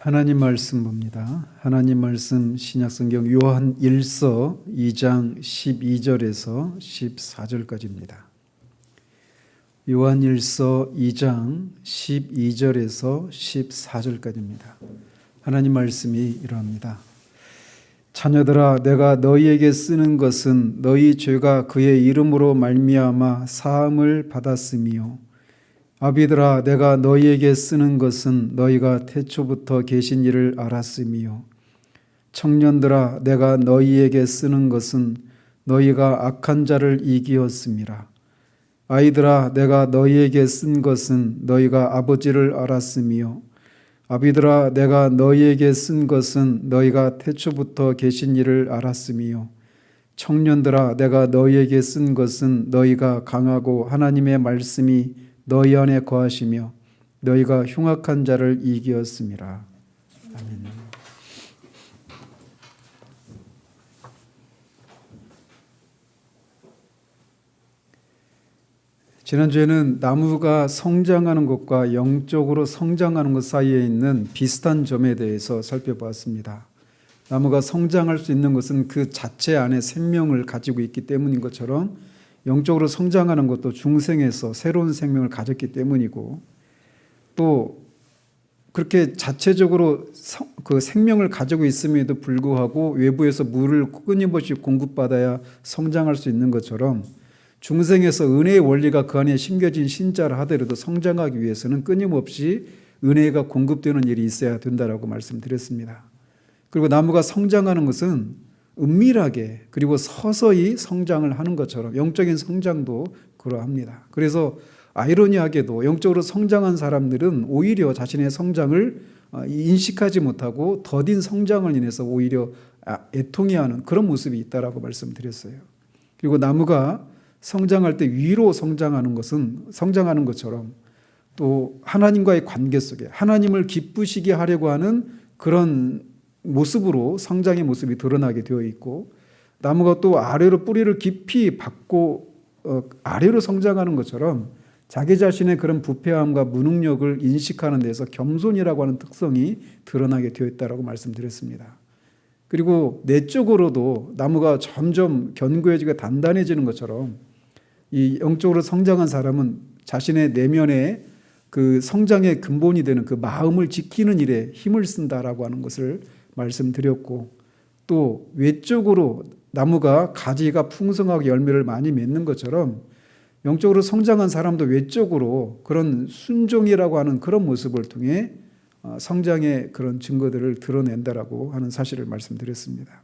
하나님 말씀 봅니다. 하나님 말씀 신약성경 요한 1서 2장 12절에서 14절까지입니다. 요한 1서 2장 12절에서 14절까지입니다. 하나님 말씀이 이러합니다. 자녀들아, 내가 너희에게 쓰는 것은 너희 죄가 그의 이름으로 말미암아 사함을 받았음이요, 아비들아, 내가 너희에게 쓰는 것은 너희가 태초부터 계신 이를 알았음이요, 청년들아, 내가 너희에게 쓰는 것은 너희가 악한 자를 이기었음이라. 아이들아, 내가 너희에게 쓴 것은 너희가 아버지를 알았음이요, 아비들아, 내가 너희에게 쓴 것은 너희가 태초부터 계신 이를 알았음이요, 청년들아, 내가 너희에게 쓴 것은 너희가 강하고 하나님의 말씀이 너희 안에 거하시며 너희가 흉악한 자를 이기었음이라. 아멘. 지난주에는 나무가 성장하는 것과 영적으로 성장하는 것 사이에 있는 비슷한 점에 대해서 살펴보았습니다. 나무가 성장할 수 있는 것은 그 자체 안에 생명을 가지고 있기 때문인 것처럼 영적으로 성장하는 것도 중생에서 새로운 생명을 가졌기 때문이고, 또 그렇게 자체적으로 그 생명을 가지고 있음에도 불구하고 외부에서 물을 끊임없이 공급받아야 성장할 수 있는 것처럼 중생에서 은혜의 원리가 그 안에 심겨진 신자라 하더라도 성장하기 위해서는 끊임없이 은혜가 공급되는 일이 있어야 된다라고 말씀드렸습니다. 그리고 나무가 성장하는 것은 은밀하게 그리고 서서히 성장을 하는 것처럼 영적인 성장도 그러합니다. 그래서 아이러니하게도 영적으로 성장한 사람들은 오히려 자신의 성장을 인식하지 못하고 더딘 성장을 인해서 오히려 애통해하는 그런 모습이 있다라고 말씀드렸어요. 그리고 나무가 성장할 때 위로 성장하는 것처럼 또 하나님과의 관계 속에 하나님을 기쁘시게 하려고 하는 그런 모습으로 성장의 모습이 드러나게 되어 있고, 나무가 또 아래로 뿌리를 깊이 받고 아래로 성장하는 것처럼 자기 자신의 그런 부패함과 무능력을 인식하는 데서 겸손이라고 하는 특성이 드러나게 되어 있다고 말씀드렸습니다. 그리고 내적으로도 나무가 점점 견고해지고 단단해지는 것처럼 이 영적으로 성장한 사람은 자신의 내면에 그 성장의 근본이 되는 그 마음을 지키는 일에 힘을 쓴다라고 하는 것을 말씀드렸고, 또 외적으로 나무가 가지가 풍성하고 열매를 많이 맺는 것처럼 영적으로 성장한 사람도 외적으로 그런 순종이라고 하는 그런 모습을 통해 성장의 그런 증거들을 드러낸다라고 하는 사실을 말씀드렸습니다.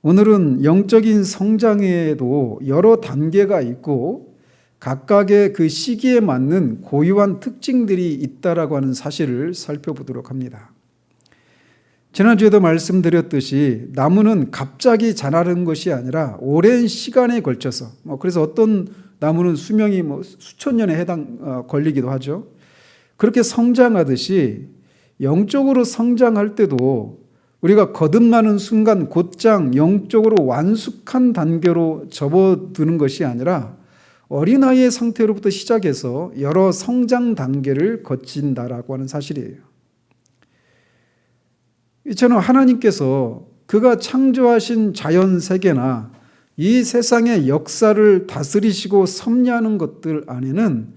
오늘은 영적인 성장에도 여러 단계가 있고 각각의 그 시기에 맞는 고유한 특징들이 있다라고 하는 사실을 살펴보도록 합니다. 지난주에도 말씀드렸듯이 나무는 갑자기 자라는 것이 아니라 오랜 시간에 걸쳐서, 그래서 어떤 나무는 수명이 수천 년에 걸리기도 하죠. 그렇게 성장하듯이 영적으로 성장할 때도 우리가 거듭나는 순간 곧장 영적으로 완숙한 단계로 접어드는 것이 아니라 어린아이의 상태로부터 시작해서 여러 성장 단계를 거친다라고 하는 사실이에요. 이처럼 하나님께서 그가 창조하신 자연 세계나 이 세상의 역사를 다스리시고 섭리하는 것들 안에는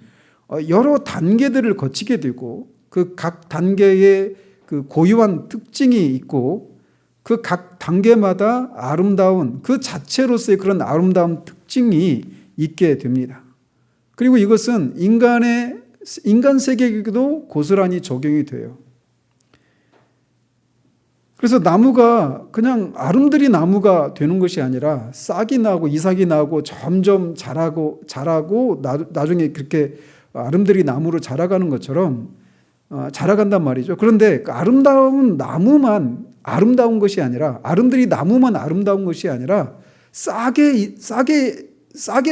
여러 단계들을 거치게 되고 그 각 단계의 그 고유한 특징이 있고 그 각 단계마다 아름다운 그 자체로서의 그런 아름다운 특징이 있게 됩니다. 그리고 이것은 인간 세계에도 고스란히 적용이 돼요. 그래서 나무가 그냥 아름드리 나무가 되는 것이 아니라 싹이 나고 이삭이 나고 점점 자라고 나중에 그렇게 아름드리 나무로 자라가는 것처럼 자라간단 말이죠. 그런데 그 아름다운 나무만 아름다운 것이 아니라 아름드리 나무만 아름다운 것이 아니라 싹의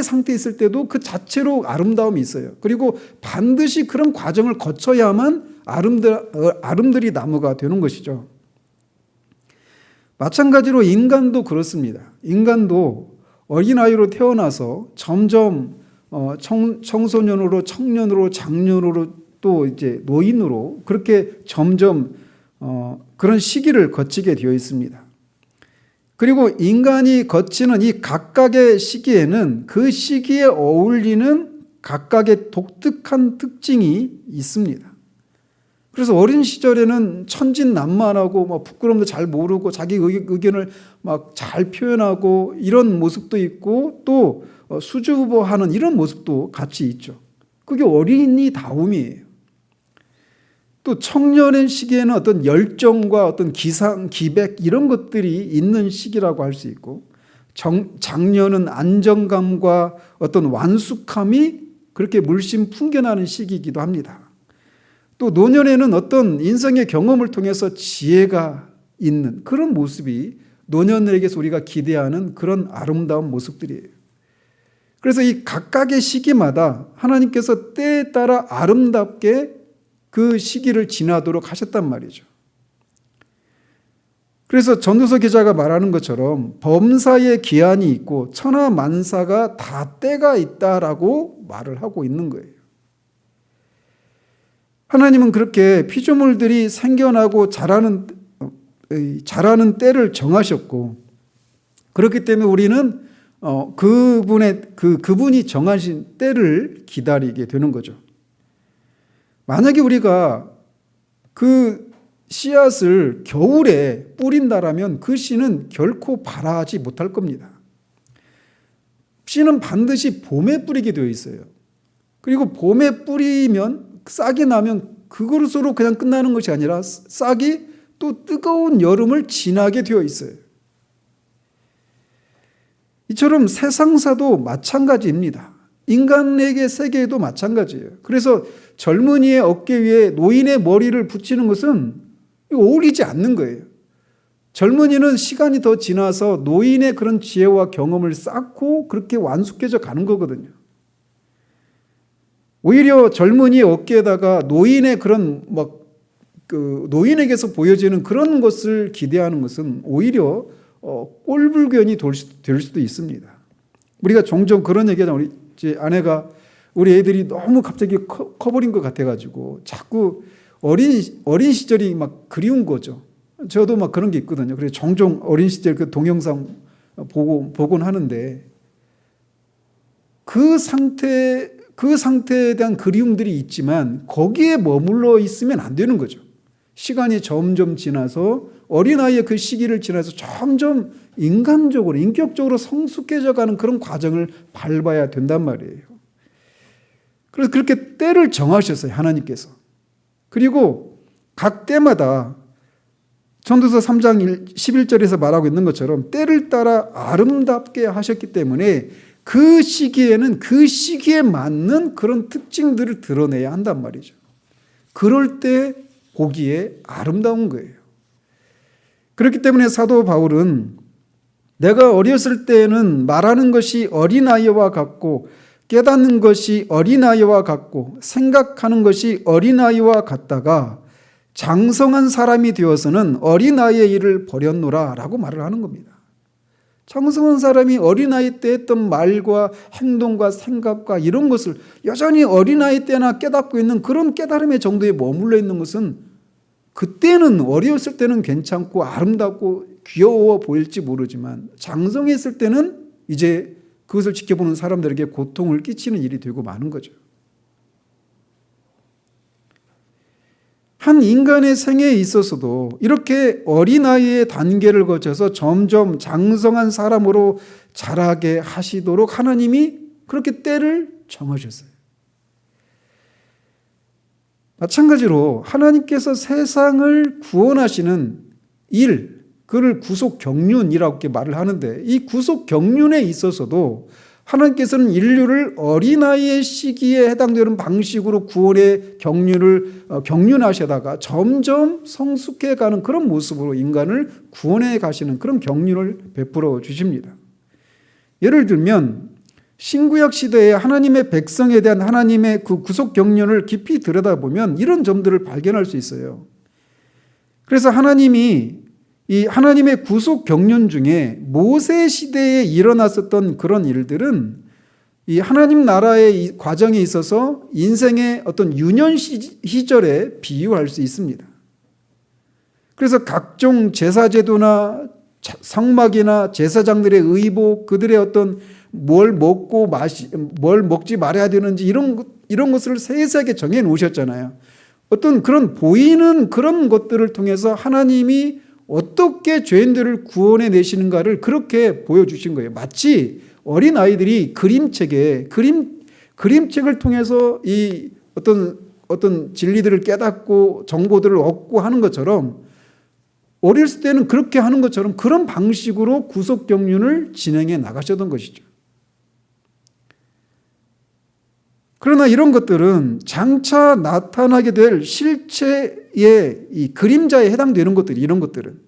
상태에 있을 때도 그 자체로 아름다움이 있어요. 그리고 반드시 그런 과정을 거쳐야만 아름드리 나무가 되는 것이죠. 마찬가지로 인간도 그렇습니다. 인간도 어린아이로 태어나서 점점 청소년으로 청년으로 장년으로 또 이제 노인으로 그렇게 점점 그런 시기를 거치게 되어 있습니다. 그리고 인간이 거치는 이 각각의 시기에는 그 시기에 어울리는 각각의 독특한 특징이 있습니다. 그래서 어린 시절에는 천진난만하고 막 부끄러움도 잘 모르고 자기 의견을 막 잘 표현하고 이런 모습도 있고 또 수줍어하는 이런 모습도 같이 있죠. 그게 어린이다움이에요. 또 청년의 시기에는 어떤 열정과 어떤 기상, 기백 이런 것들이 있는 시기라고 할 수 있고, 장년은 안정감과 어떤 완숙함이 그렇게 물씬 풍겨나는 시기이기도 합니다. 또 노년에는 어떤 인생의 경험을 통해서 지혜가 있는 그런 모습이 노년에게서 우리가 기대하는 그런 아름다운 모습들이에요. 그래서 이 각각의 시기마다 하나님께서 때에 따라 아름답게 그 시기를 지나도록 하셨단 말이죠. 그래서 전도서 기자가 말하는 것처럼 범사에 기한이 있고 천하 만사가 다 때가 있다라고 말을 하고 있는 거예요. 하나님은 그렇게 피조물들이 생겨나고 자라는 때를 정하셨고, 그렇기 때문에 우리는 그분이 정하신 때를 기다리게 되는 거죠. 만약에 우리가 그 씨앗을 겨울에 뿌린다라면 그 씨는 결코 발하지 못할 겁니다. 씨는 반드시 봄에 뿌리게 되어 있어요. 그리고 봄에 뿌리면 싹이 나면 그것으로 그냥 끝나는 것이 아니라 싹이 또 뜨거운 여름을 지나게 되어 있어요. 이처럼 세상사도 마찬가지입니다. 인간에게 세계에도 마찬가지예요. 그래서 젊은이의 어깨 위에 노인의 머리를 붙이는 것은 어울리지 않는 거예요. 젊은이는 시간이 더 지나서 노인의 그런 지혜와 경험을 쌓고 그렇게 완숙해져 가는 거거든요. 오히려 젊은이의 어깨에다가 노인의 그런 노인에게서 보여지는 그런 것을 기대하는 것은 오히려 꼴불견이 될 수도 있습니다. 우리가 종종 그런 얘기하잖아요. 우리 아내가 우리 애들이 너무 갑자기 커버린 것 같아가지고 자꾸 어린 시절이 막 그리운 거죠. 저도 막 그런 게 있거든요. 그래서 종종 어린 시절 그 동영상 보곤 하는데 그 상태에 대한 그리움들이 있지만 거기에 머물러 있으면 안 되는 거죠. 시간이 점점 지나서 어린아이의 그 시기를 지나서 점점 인간적으로, 인격적으로 성숙해져 가는 그런 과정을 밟아야 된단 말이에요. 그래서 그렇게 때를 정하셨어요, 하나님께서. 그리고 각 때마다 전도서 3장 11절에서 말하고 있는 것처럼 때를 따라 아름답게 하셨기 때문에 그 시기에는 그 시기에 맞는 그런 특징들을 드러내야 한단 말이죠. 그럴 때 보기에 아름다운 거예요. 그렇기 때문에 사도 바울은 내가 어렸을 때에는 말하는 것이 어린아이와 같고 깨닫는 것이 어린아이와 같고 생각하는 것이 어린아이와 같다가 장성한 사람이 되어서는 어린아이의 일을 버렸노라 라고 말을 하는 겁니다. 장성한 사람이 어린아이 때 했던 말과 행동과 생각과 이런 것을 여전히 어린아이 때나 깨닫고 있는 그런 깨달음의 정도에 머물러 있는 것은 그때는 어렸을 때는 괜찮고 아름답고 귀여워 보일지 모르지만 장성했을 때는 이제 그것을 지켜보는 사람들에게 고통을 끼치는 일이 되고 마는 거죠. 한 인간의 생애에 있어서도 이렇게 어린아이의 단계를 거쳐서 점점 장성한 사람으로 자라게 하시도록 하나님이 그렇게 때를 정하셨어요. 마찬가지로 하나님께서 세상을 구원하시는 일, 그를 구속 경륜이라고 이렇게 말을 하는데 이 구속 경륜에 있어서도 하나님께서는 인류를 어린아이의 시기에 해당되는 방식으로 구원의 경륜을 경륜하시다가 점점 성숙해가는 그런 모습으로 인간을 구원해 가시는 그런 경륜을 베풀어 주십니다. 예를 들면 신구약 시대에 하나님의 백성에 대한 하나님의 그 구속 경륜을 깊이 들여다보면 이런 점들을 발견할 수 있어요. 그래서 하나님이 이 하나님의 구속 경륜 중에 모세 시대에 일어났었던 그런 일들은 이 하나님 나라의 이 과정에 있어서 인생의 어떤 유년 시절에 비유할 수 있습니다. 그래서 각종 제사제도나 성막이나 제사장들의 의복, 그들의 어떤 뭘 먹지 말아야 되는지 이런 것을 세세하게 정해 놓으셨잖아요. 어떤 그런 보이는 그런 것들을 통해서 하나님이 어떻게 죄인들을 구원해 내시는가를 그렇게 보여주신 거예요. 마치 어린 아이들이 그림책을 통해서 이 어떤 진리들을 깨닫고 정보들을 얻고 하는 것처럼, 어렸을 때는 그렇게 하는 것처럼 그런 방식으로 구속 경륜을 진행해 나가셨던 것이죠. 그러나 이런 것들은 장차 나타나게 될 실체의 이 그림자에 해당되는 것들이, 이런 것들은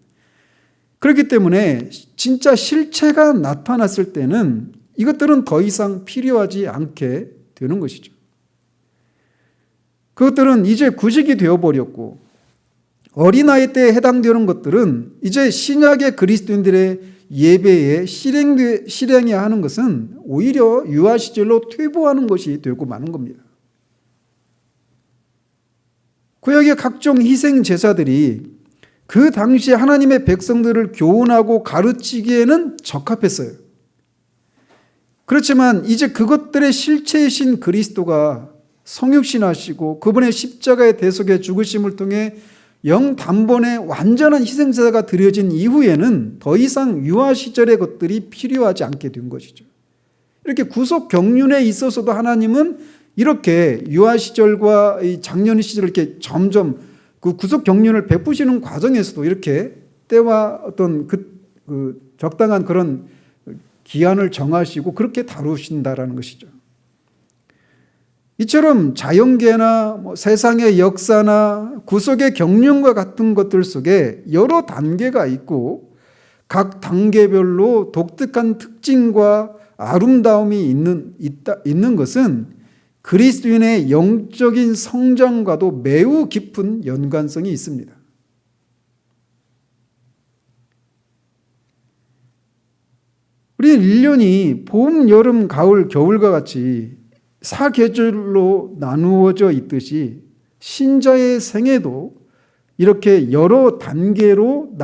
그렇기 때문에 진짜 실체가 나타났을 때는 이것들은 더 이상 필요하지 않게 되는 것이죠. 그것들은 이제 구식이 되어버렸고, 어린아이 때에 해당되는 것들은 이제 신약의 그리스도인들의 예배에 실행해야 하는 것은 오히려 유아 시절로 퇴보하는 것이 되고 마는 겁니다. 구약의 각종 희생 제사들이 그 당시에 하나님의 백성들을 교훈하고 가르치기에는 적합했어요. 그렇지만 이제 그것들의 실체이신 그리스도가 성육신하시고 그분의 십자가의 대속의 죽으심을 통해 영단번에 완전한 희생제사가 드려진 이후에는 더 이상 유아 시절의 것들이 필요하지 않게 된 것이죠. 이렇게 구속 경륜에 있어서도 하나님은 이렇게 유아 시절과 이 장년 시절을 이렇게 점점 그 구속 경륜을 베푸시는 과정에서도 이렇게 때와 어떤 그 적당한 그런 기한을 정하시고 그렇게 다루신다라는 것이죠. 이처럼 자연계나 세상의 역사나 구속의 경륜과 같은 것들 속에 여러 단계가 있고 각 단계별로 독특한 특징과 아름다움이 있는 것은 그리스도인의 영적인 성장과도 매우 깊은 연관성이 있습니다. 우리는 1년이 봄, 여름, 가을, 겨울과 같이 사계절로 나누어져 있듯이 신자의 생애도 이렇게 여러 단계로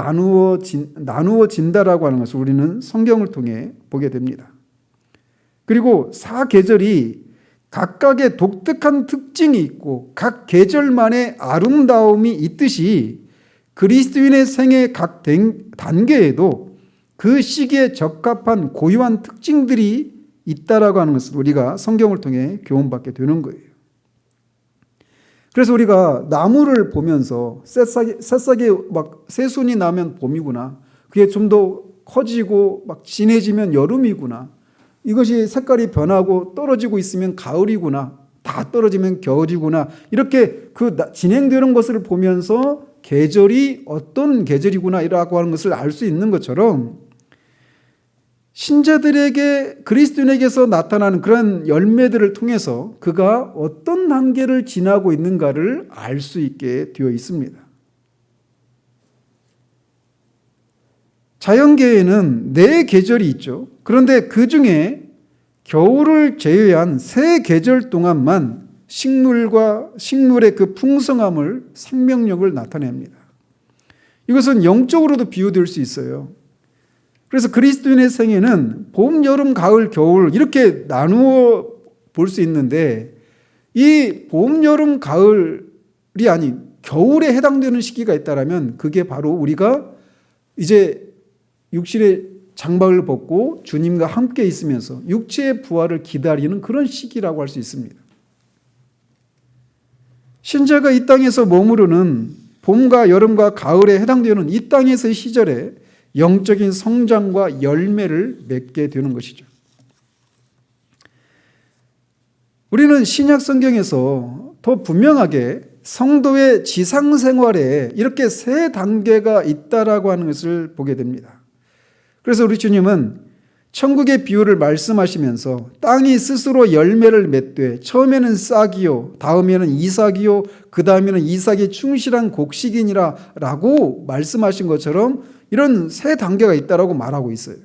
나누어진다라고 하는 것을 우리는 성경을 통해 보게 됩니다. 그리고 사계절이 각각의 독특한 특징이 있고 각 계절만의 아름다움이 있듯이 그리스도인의 생애 각 단계에도 그 시기에 적합한 고유한 특징들이 있다라고 하는 것을 우리가 성경을 통해 교훈받게 되는 거예요. 그래서 우리가 나무를 보면서 새싹이 막 새순이 나면 봄이구나, 그게 좀 더 커지고 막 진해지면 여름이구나, 이것이 색깔이 변하고 떨어지고 있으면 가을이구나, 다 떨어지면 겨울이구나, 이렇게 그 진행되는 것을 보면서 계절이 어떤 계절이구나라고 하는 것을 알 수 있는 것처럼 신자들에게 그리스도인에게서 나타나는 그런 열매들을 통해서 그가 어떤 단계를 지나고 있는가를 알 수 있게 되어 있습니다. 자연계에는 4계절이 있죠. 그런데 그 중에 겨울을 제외한 3계절 동안만 식물의 그 풍성함을, 생명력을 나타냅니다. 이것은 영적으로도 비유될 수 있어요. 그래서 그리스도인의 생애는 봄, 여름, 가을, 겨울 이렇게 나누어 볼 수 있는데, 이 봄, 여름, 가을이 아닌 겨울에 해당되는 시기가 있다면 그게 바로 우리가 이제 육신의 장막을 벗고 주님과 함께 있으면서 육체의 부활을 기다리는 그런 시기라고 할 수 있습니다. 신자가 이 땅에서 머무르는 봄과 여름과 가을에 해당되는 이 땅에서의 시절에 영적인 성장과 열매를 맺게 되는 것이죠. 우리는 신약 성경에서 더 분명하게 성도의 지상 생활에 이렇게 3단계가 있다라고 하는 것을 보게 됩니다. 그래서 우리 주님은 천국의 비유를 말씀하시면서 땅이 스스로 열매를 맺되 처음에는 싹이요, 다음에는 이삭이요, 그 다음에는 이삭이 충실한 곡식이니라 라고 말씀하신 것처럼 이런 3단계가 있다라고 말하고 있어요.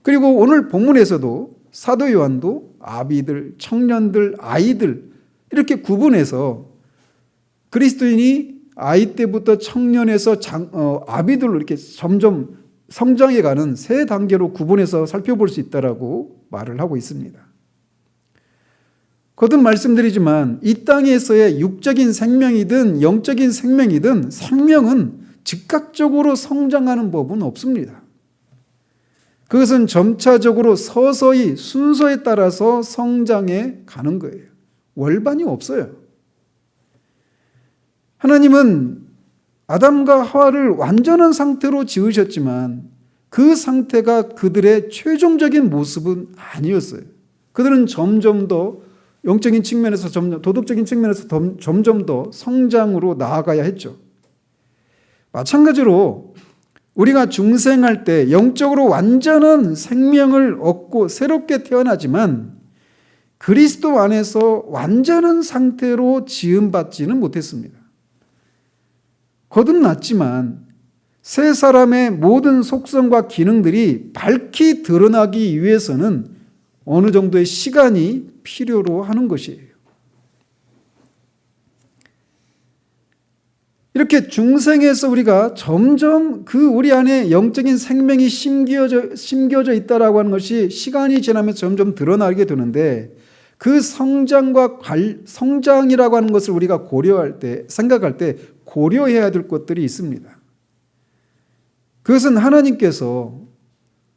그리고 오늘 본문에서도 사도 요한도 아비들, 청년들, 아이들 이렇게 구분해서 그리스도인이 아이 때부터 청년에서 아비들로 이렇게 점점 성장해가는 세 단계로 구분해서 살펴볼 수 있다라고 말을 하고 있습니다. 거듭 말씀드리지만 이 땅에서의 육적인 생명이든 영적인 생명이든 생명은 즉각적으로 성장하는 법은 없습니다. 그것은 점차적으로 서서히 순서에 따라서 성장해 가는 거예요. 월반이 없어요. 하나님은 아담과 하와를 완전한 상태로 지으셨지만 그 상태가 그들의 최종적인 모습은 아니었어요. 그들은 점점 더 영적인 측면에서 도덕적인 측면에서 점점 더 성장으로 나아가야 했죠. 마찬가지로 우리가 중생할 때 영적으로 완전한 생명을 얻고 새롭게 태어나지만 그리스도 안에서 완전한 상태로 지음받지는 못했습니다. 거듭났지만 새 사람의 모든 속성과 기능들이 밝히 드러나기 위해서는 어느 정도의 시간이 필요로 하는 것이에요. 이렇게 중생에서 우리가 점점 그 우리 안에 영적인 생명이 심겨져 있다라고 하는 것이 시간이 지나면서 점점 드러나게 되는데 그 성장이라고 하는 것을 우리가 생각할 때 고려해야 될 것들이 있습니다. 그것은 하나님께서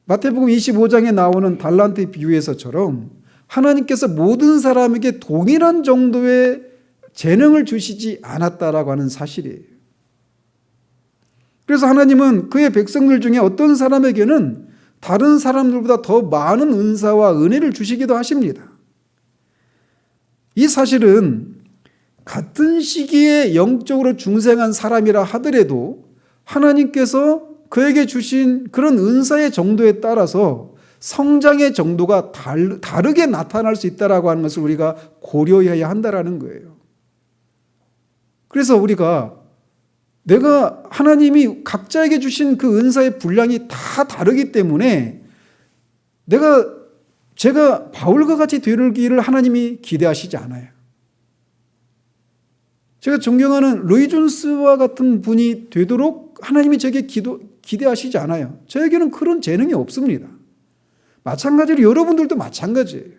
마태복음 25장에 나오는 달란트 비유에서처럼 하나님께서 모든 사람에게 동일한 정도의 재능을 주시지 않았다라고 하는 사실이에요. 그래서 하나님은 그의 백성들 중에 어떤 사람에게는 다른 사람들보다 더 많은 은사와 은혜를 주시기도 하십니다. 이 사실은 같은 시기에 영적으로 중생한 사람이라 하더라도 하나님께서 그에게 주신 그런 은사의 정도에 따라서 성장의 정도가 다르게 나타날 수 있다라고 하는 것을 우리가 고려해야 한다라는 거예요. 그래서 우리가 내가 하나님이 각자에게 주신 그 은사의 분량이 다 다르기 때문에 제가 바울과 같이 되기를 하나님이 기대하시지 않아요. 제가 존경하는 로이 존스와 같은 분이 되도록 하나님이 제게 기대하시지 않아요. 저에게는 그런 재능이 없습니다. 마찬가지로 여러분들도 마찬가지예요.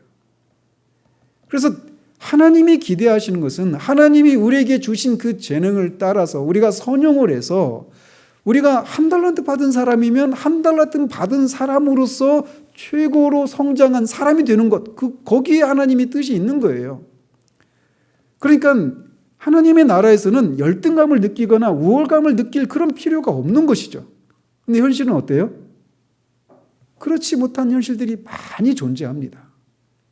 그래서 하나님이 기대하시는 것은 하나님이 우리에게 주신 그 재능을 따라서 우리가 선용을 해서 우리가 한 달란트 받은 사람이면 한 달란트 받은 사람으로서 최고로 성장한 사람이 되는 것, 거기에 하나님의 뜻이 있는 거예요. 그러니까 하나님의 나라에서는 열등감을 느끼거나 우월감을 느낄 그런 필요가 없는 것이죠. 근데 현실은 어때요? 그렇지 못한 현실들이 많이 존재합니다.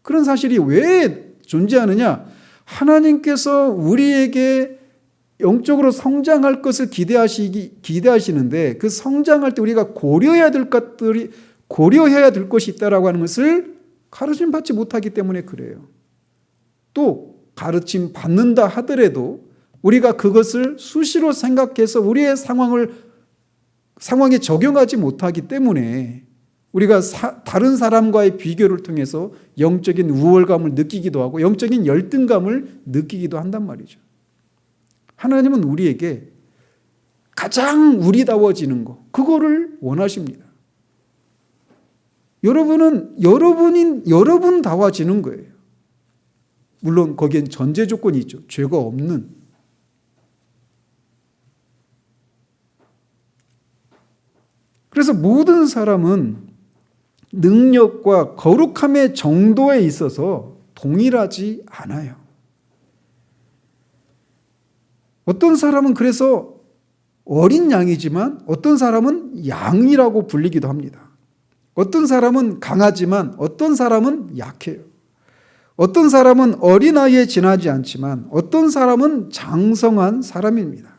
그런 사실이 왜 존재하느냐? 하나님께서 우리에게 영적으로 성장할 것을 기대하시는데 그 성장할 때 우리가 고려해야 될 것이 있다라고 하는 것을 가르침 받지 못하기 때문에 그래요. 또 가르침 받는다 하더라도 우리가 그것을 수시로 생각해서 우리의 상황에 적용하지 못하기 때문에 우리가 다른 사람과의 비교를 통해서 영적인 우월감을 느끼기도 하고 영적인 열등감을 느끼기도 한단 말이죠. 하나님은 우리에게 가장 우리다워지는 것, 그거를 원하십니다. 여러분다워지는 거예요. 물론 거기엔 전제 조건이 있죠. 죄가 없는. 그래서 모든 사람은 능력과 거룩함의 정도에 있어서 동일하지 않아요. 어떤 사람은 그래서 어린 양이지만 어떤 사람은 양이라고 불리기도 합니다. 어떤 사람은 강하지만 어떤 사람은 약해요. 어떤 사람은 어린아이에 지나지 않지만 어떤 사람은 장성한 사람입니다.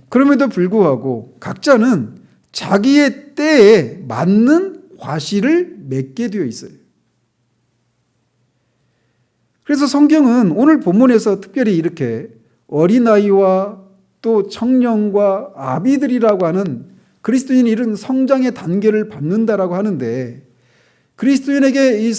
그럼에도 불구하고 각자는 자기의 때에 맞는 과실을 맺게 되어 있어요. 그래서 성경은 오늘 본문에서 특별히 이렇게 어린아이와 또 청년과 아비들이라고 하는 그리스도인이 이런 성장의 단계를 밟는다라고 하는데 그리스도인에게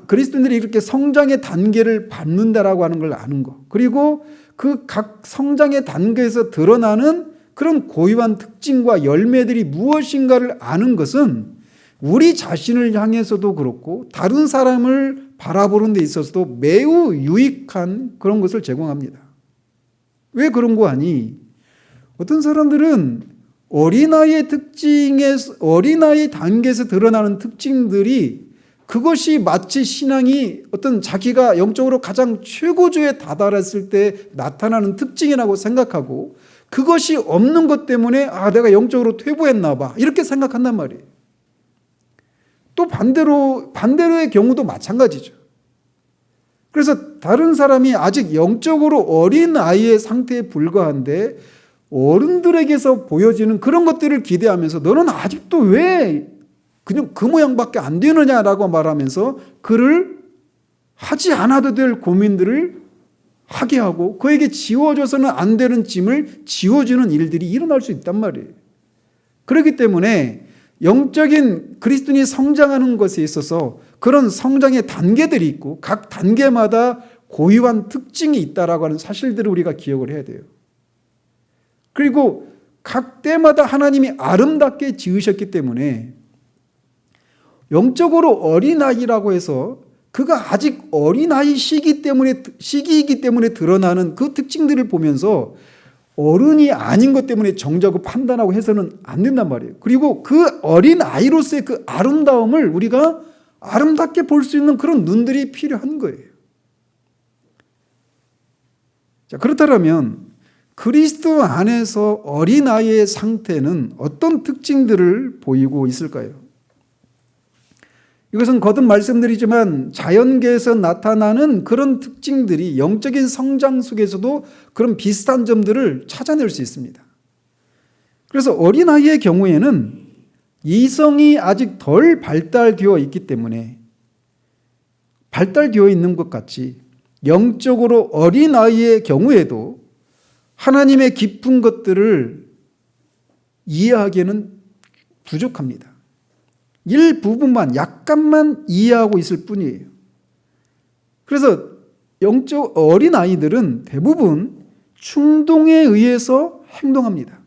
그리스도인들이 이렇게 성장의 단계를 밟는다라고 하는 걸 아는 거. 그리고 그 각 성장의 단계에서 드러나는 그런 고유한 특징과 열매들이 무엇인가를 아는 것은 우리 자신을 향해서도 그렇고 다른 사람을 바라보는 데 있어서도 매우 유익한 그런 것을 제공합니다. 왜 그런 거 아니? 어떤 사람들은 어린아이의 단계에서 드러나는 특징들이 그것이 마치 신앙이 어떤 자기가 영적으로 가장 최고조에 다다랐을 때 나타나는 특징이라고 생각하고 그것이 없는 것 때문에 내가 영적으로 퇴보했나 봐 이렇게 생각한단 말이에요. 또 반대로의 경우도 마찬가지죠. 그래서 다른 사람이 아직 영적으로 어린 아이의 상태에 불과한데 어른들에게서 보여지는 그런 것들을 기대하면서 너는 아직도 왜 그냥 그 모양밖에 안 되느냐라고 말하면서 그를 하지 않아도 될 고민들을 하게 하고 그에게 지워져서는 안 되는 짐을 지워주는 일들이 일어날 수 있단 말이에요. 그렇기 때문에 영적인 그리스도인이 성장하는 것에 있어서 그런 성장의 단계들이 있고 각 단계마다 고유한 특징이 있다라고 하는 사실들을 우리가 기억을 해야 돼요. 그리고 각 때마다 하나님이 아름답게 지으셨기 때문에 영적으로 어린아이라고 해서 그가 아직 어린아이 시기이기 때문에 드러나는 그 특징들을 보면서 어른이 아닌 것 때문에 정죄하고 판단하고 해서는 안 된단 말이에요. 그리고 그 어린아이로서의 그 아름다움을 우리가 아름답게 볼 수 있는 그런 눈들이 필요한 거예요. 자, 그렇다면 그리스도 안에서 어린아이의 상태는 어떤 특징들을 보이고 있을까요? 이것은 거듭 말씀드리지만 자연계에서 나타나는 그런 특징들이 영적인 성장 속에서도 그런 비슷한 점들을 찾아낼 수 있습니다. 그래서 어린아이의 경우에는 이성이 아직 덜 발달되어 있기 때문에 발달되어 있는 것 같이 영적으로 어린아이의 경우에도 하나님의 깊은 것들을 이해하기에는 부족합니다. 일부분만 약간만 이해하고 있을 뿐이에요. 그래서 영적 어린아이들은 대부분 충동에 의해서 행동합니다.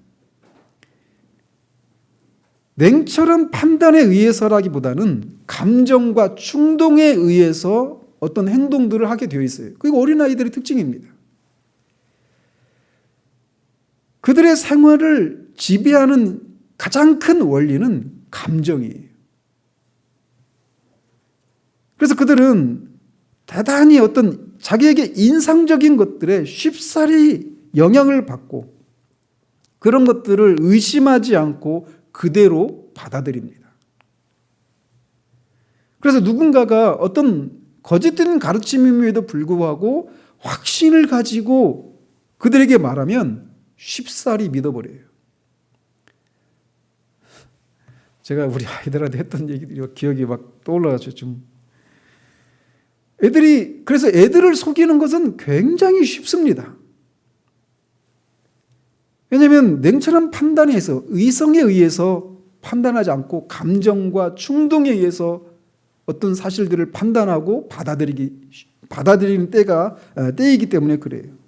냉철한 판단에 의해서라기보다는 감정과 충동에 의해서 어떤 행동들을 하게 되어 있어요. 그게 어린아이들의 특징입니다. 그들의 생활을 지배하는 가장 큰 원리는 감정이에요. 그래서 그들은 대단히 어떤 자기에게 인상적인 것들에 쉽사리 영향을 받고 그런 것들을 의심하지 않고 그대로 받아들입니다. 그래서 누군가가 어떤 거짓된 가르침임에도 불구하고 확신을 가지고 그들에게 말하면 쉽사리 믿어버려요. 제가 우리 아이들한테 했던 얘기들이 기억이 막 떠올라서 좀 그래서 애들을 속이는 것은 굉장히 쉽습니다. 왜냐하면 냉철한 판단에서 의성에 의해서 판단하지 않고 감정과 충동에 의해서 어떤 사실들을 판단하고 받아들이는 때이기 때문에 그래요.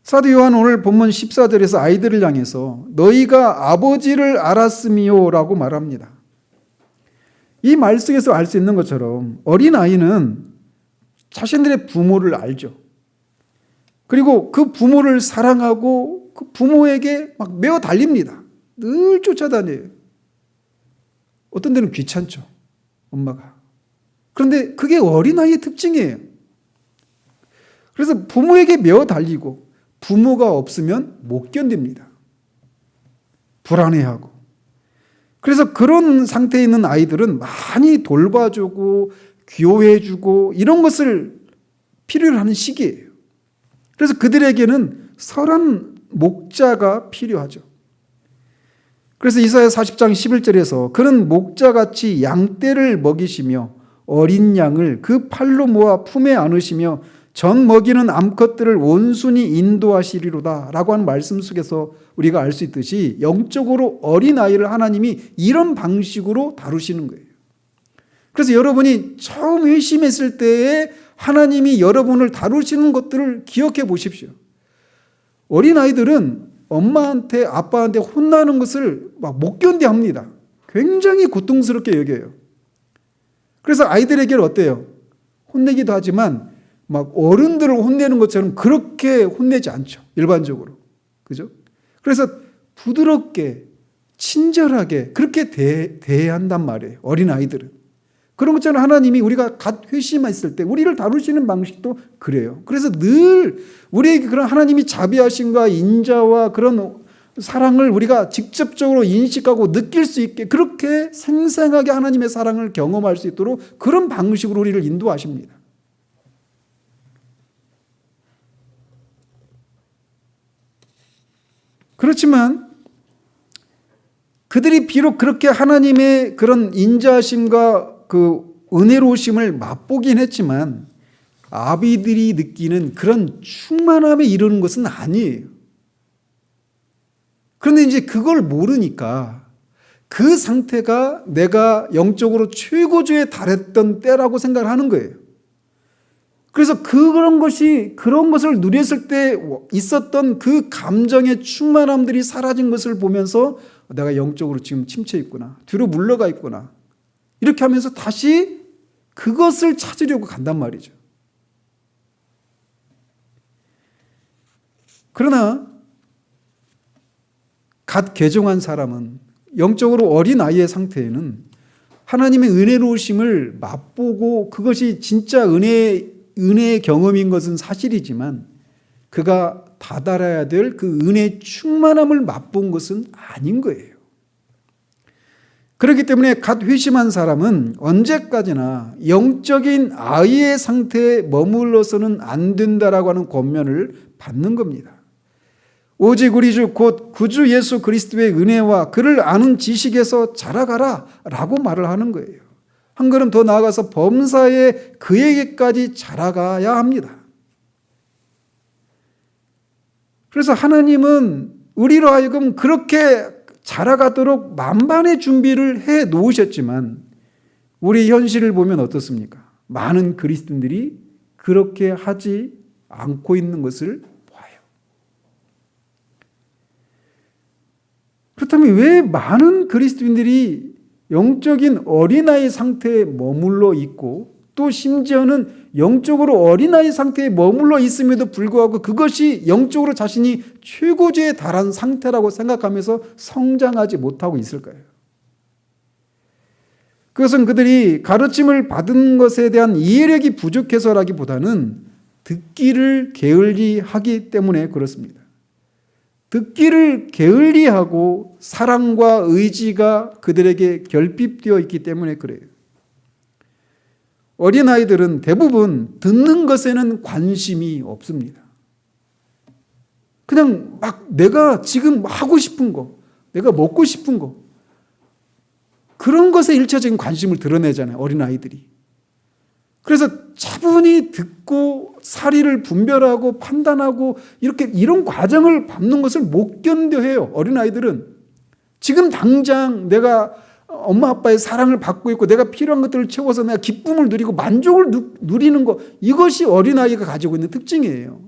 사도 요한 오늘 본문 14절에서 아이들을 향해서 너희가 아버지를 알았으미요라고 말합니다. 이 말 속에서 알 수 있는 것처럼 어린아이는 자신들의 부모를 알죠. 그리고 그 부모를 사랑하고 그 부모에게 막 메어 달립니다. 늘 쫓아다녀요. 어떤 데는 귀찮죠. 엄마가. 그런데 그게 어린아이의 특징이에요. 그래서 부모에게 메어 달리고 부모가 없으면 못 견딥니다. 불안해하고. 그래서 그런 상태에 있는 아이들은 많이 돌봐주고 귀여워해주고 이런 것을 필요로 하는 시기예요. 그래서 그들에게는 선한 목자가 필요하죠. 그래서 이사야 40장 11절에서 그는 목자같이 양떼를 먹이시며 어린 양을 그 팔로 모아 품에 안으시며 젖 먹이는 암컷들을 온순히 인도하시리로다 라고 하는 말씀 속에서 우리가 알 수 있듯이 영적으로 어린아이를 하나님이 이런 방식으로 다루시는 거예요. 그래서 여러분이 처음 회심했을 때에 하나님이 여러분을 다루시는 것들을 기억해 보십시오. 어린아이들은 엄마한테 아빠한테 혼나는 것을 막 못 견뎌합니다. 굉장히 고통스럽게 여겨요. 그래서 아이들에게는 어때요? 혼내기도 하지만 막 어른들을 혼내는 것처럼 그렇게 혼내지 않죠. 일반적으로. 그죠? 그래서 부드럽게 친절하게 그렇게 대해야 한단 말이에요. 어린아이들은. 그런 것처럼 하나님이 우리가 갓 회심했을 때 우리를 다루시는 방식도 그래요. 그래서 늘 우리에게 그런 하나님이 자비하심과 인자와 그런 사랑을 우리가 직접적으로 인식하고 느낄 수 있게 그렇게 생생하게 하나님의 사랑을 경험할 수 있도록 그런 방식으로 우리를 인도하십니다. 그렇지만 그들이 비록 그렇게 하나님의 그런 인자하심과 그 은혜로우심을 맛보긴 했지만 아비들이 느끼는 그런 충만함에 이르는 것은 아니에요. 그런데 이제 그걸 모르니까 그 상태가 내가 영적으로 최고조에 달했던 때라고 생각을 하는 거예요. 그래서 그런 것을 누렸을 때 있었던 그 감정의 충만함들이 사라진 것을 보면서 내가 영적으로 지금 침체해 있구나. 뒤로 물러가 있구나. 이렇게 하면서 다시 그것을 찾으려고 간단 말이죠. 그러나 갓 개종한 사람은 영적으로 어린 아이의 상태에는 하나님의 은혜로우심을 맛보고 그것이 진짜 은혜의 경험인 것은 사실이지만 그가 다다라야 될 그 은혜의 충만함을 맛본 것은 아닌 거예요. 그렇기 때문에 갓 회심한 사람은 언제까지나 영적인 아이의 상태에 머물러서는 안 된다라고 하는 권면을 받는 겁니다. 오직 우리 주 곧 구주 예수 그리스도의 은혜와 그를 아는 지식에서 자라가라 라고 말을 하는 거예요. 한 걸음 더 나아가서 범사에 그에게까지 자라가야 합니다. 그래서 하나님은 우리로 하여금 그렇게 자라가도록 만반의 준비를 해 놓으셨지만 우리 현실을 보면 어떻습니까? 많은 그리스도인들이 그렇게 하지 않고 있는 것을 그렇다면 왜 많은 그리스도인들이 영적인 어린아이 상태에 머물러 있고 또 심지어는 영적으로 어린아이 상태에 머물러 있음에도 불구하고 그것이 영적으로 자신이 최고조에 달한 상태라고 생각하면서 성장하지 못하고 있을까요? 그것은 그들이 가르침을 받은 것에 대한 이해력이 부족해서라기보다는 듣기를 게을리하기 때문에 그렇습니다. 듣기를 게을리하고 사랑과 의지가 그들에게 결핍되어 있기 때문에 그래요. 어린아이들은 대부분 듣는 것에는 관심이 없습니다. 그냥 막 내가 지금 하고 싶은 거, 내가 먹고 싶은 거 그런 것에 일차적인 관심을 드러내잖아요. 어린아이들이. 그래서 차분히 듣고 사리를 분별하고 판단하고 이런 과정을 밟는 것을 못 견뎌해요. 어린아이들은. 지금 당장 내가 엄마 아빠의 사랑을 받고 있고 내가 필요한 것들을 채워서 내가 기쁨을 누리고 만족을 누리는 것 이것이 어린아이가 가지고 있는 특징이에요.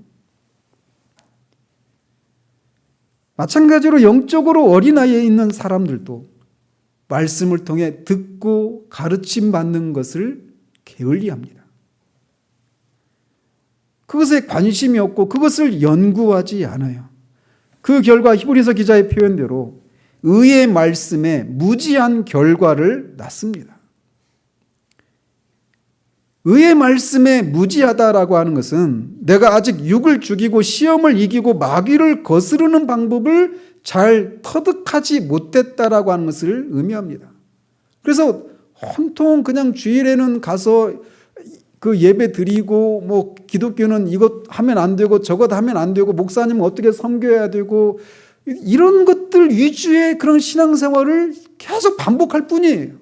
마찬가지로 영적으로 어린아이에 있는 사람들도 말씀을 통해 듣고 가르침 받는 것을 게을리합니다. 그것에 관심이 없고 그것을 연구하지 않아요. 그 결과 히브리서 기자의 표현대로 의의 말씀에 무지한 결과를 낳습니다. 의의 말씀에 무지하다라고 하는 것은 내가 아직 육을 죽이고 시험을 이기고 마귀를 거스르는 방법을 잘 터득하지 못했다라고 하는 것을 의미합니다. 그래서 온통 그냥 주일에는 가서 그 예배 드리고 뭐 기독교는 이것 하면 안 되고 저것 하면 안 되고 목사님은 어떻게 섬겨야 되고 이런 것들 위주의 그런 신앙생활을 계속 반복할 뿐이에요.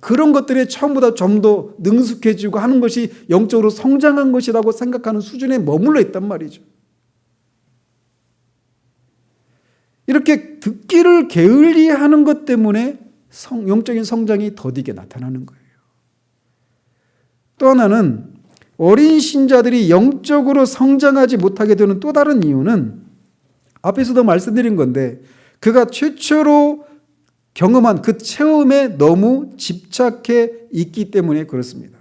그런 것들에 처음보다 좀 더 능숙해지고 하는 것이 영적으로 성장한 것이라고 생각하는 수준에 머물러 있단 말이죠. 이렇게 듣기를 게을리하는 것 때문에 영적인 성장이 더디게 나타나는 거예요. 또 하나는 어린 신자들이 영적으로 성장하지 못하게 되는 또 다른 이유는 앞에서도 말씀드린 건데 그가 최초로 경험한 그 체험에 너무 집착해 있기 때문에 그렇습니다.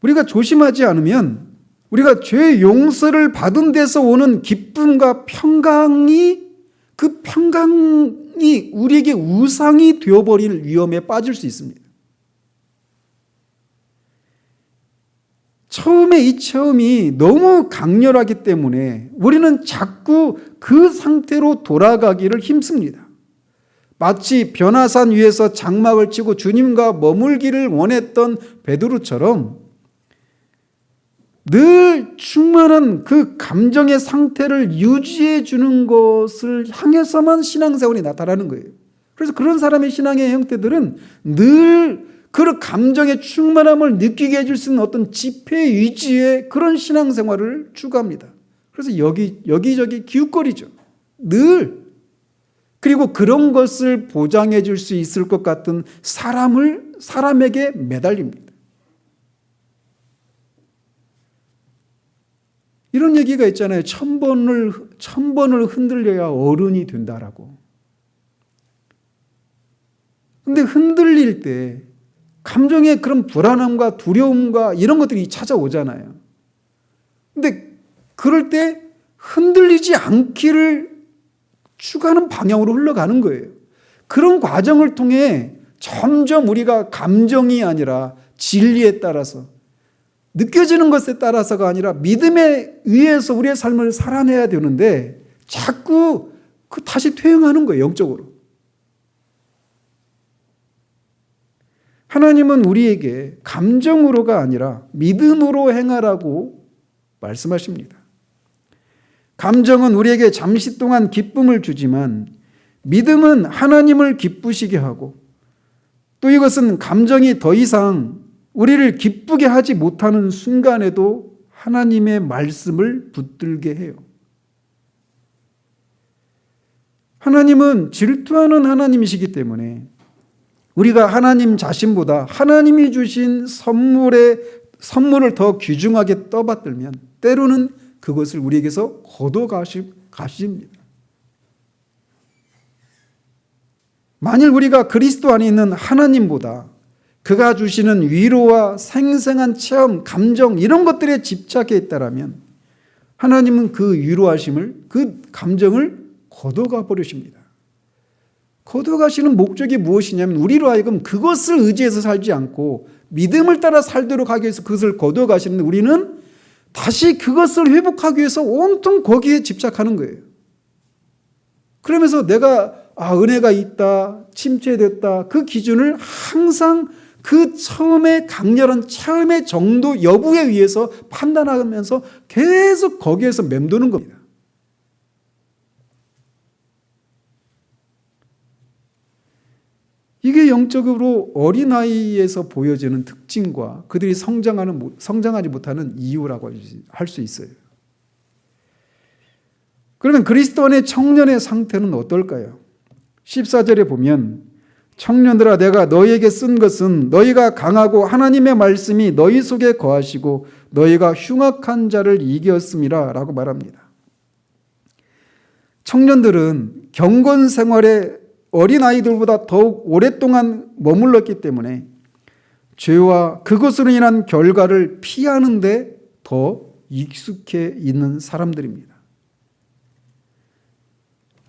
우리가 조심하지 않으면 우리가 죄 용서를 받은 데서 오는 기쁨과 평강이 그 평강이 우리에게 우상이 되어버릴 위험에 빠질 수 있습니다. 처음에 이 체험이 너무 강렬하기 때문에 우리는 자꾸 그 상태로 돌아가기를 힘씁니다. 마치 변화산 위에서 장막을 치고 주님과 머물기를 원했던 베드로처럼 늘 충만한 그 감정의 상태를 유지해 주는 것을 향해서만 신앙생활이 나타나는 거예요. 그래서 그런 사람의 신앙의 형태들은 늘 그 감정의 충만함을 느끼게 해줄 수 있는 어떤 집회 위주의 그런 신앙생활을 추구합니다. 그래서 여기저기 기웃거리죠. 늘. 그리고 그런 것을 보장해 줄 수 있을 것 같은 사람에게 매달립니다. 이런 얘기가 있잖아요. 1000번을 흔들려야 어른이 된다라고. 근데 흔들릴 때 감정의 그런 불안함과 두려움과 이런 것들이 찾아오잖아요. 근데 그럴 때 흔들리지 않기를 추구하는 방향으로 흘러가는 거예요. 그런 과정을 통해 점점 우리가 감정이 아니라 진리에 따라서 느껴지는 것에 따라서가 아니라 믿음에 의해서 우리의 삶을 살아내야 되는데 자꾸 다시 퇴행하는 거예요. 영적으로. 하나님은 우리에게 감정으로가 아니라 믿음으로 행하라고 말씀하십니다. 감정은 우리에게 잠시 동안 기쁨을 주지만 믿음은 하나님을 기쁘시게 하고 또 이것은 감정이 더 이상 우리를 기쁘게 하지 못하는 순간에도 하나님의 말씀을 붙들게 해요. 하나님은 질투하는 하나님이시기 때문에 우리가 하나님 자신보다 하나님이 주신 선물을 더 귀중하게 떠받들면 때로는 그것을 우리에게서 거둬가십니다. 만일 우리가 그리스도 안에 있는 하나님보다 그가 주시는 위로와 생생한 체험, 감정 이런 것들에 집착해 있다라면 하나님은 그 위로하심을, 그 감정을 거둬가 버리십니다. 거둬가시는 목적이 무엇이냐면 우리로 하여금 그것을 의지해서 살지 않고 믿음을 따라 살도록 하기 위해서 그것을 거둬가시는데 우리는 다시 그것을 회복하기 위해서 온통 거기에 집착하는 거예요. 그러면서 내가 은혜가 있다, 침체됐다 그 기준을 항상 그 처음에 강렬한 체험의 정도 여부에 의해서 판단하면서 계속 거기에서 맴도는 겁니다. 이게 영적으로 어린아이에서 보여지는 특징과 그들이 성장하지 못하는 이유라고 할 수 있어요. 그러면 그리스도 안의 청년의 상태는 어떨까요? 14절에 보면 청년들아 내가 너희에게 쓴 것은 너희가 강하고 하나님의 말씀이 너희 속에 거하시고 너희가 흉악한 자를 이겼음이라 라고 말합니다. 청년들은 경건 생활에 어린아이들보다 더욱 오랫동안 머물렀기 때문에 죄와 그것으로 인한 결과를 피하는 데 더 익숙해 있는 사람들입니다.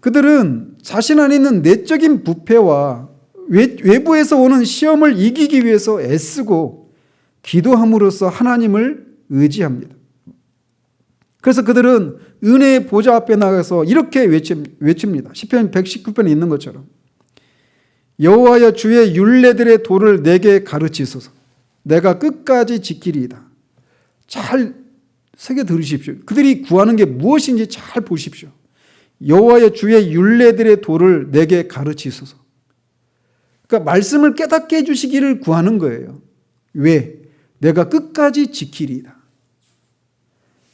그들은 자신 안에 있는 내적인 부패와 외부에서 오는 시험을 이기기 위해서 애쓰고 기도함으로써 하나님을 의지합니다. 그래서 그들은 은혜의 보좌 앞에 나가서 이렇게 외칩니다. 시편 119편에 있는 것처럼 여호와여 주의 율례들의 도를 내게 가르치소서. 내가 끝까지 지키리이다. 잘 새겨 들으십시오. 그들이 구하는 게 무엇인지 잘 보십시오. 여호와여 주의 율례들의 도를 내게 가르치소서. 그러니까 말씀을 깨닫게 해주시기를 구하는 거예요. 왜? 내가 끝까지 지키리이다.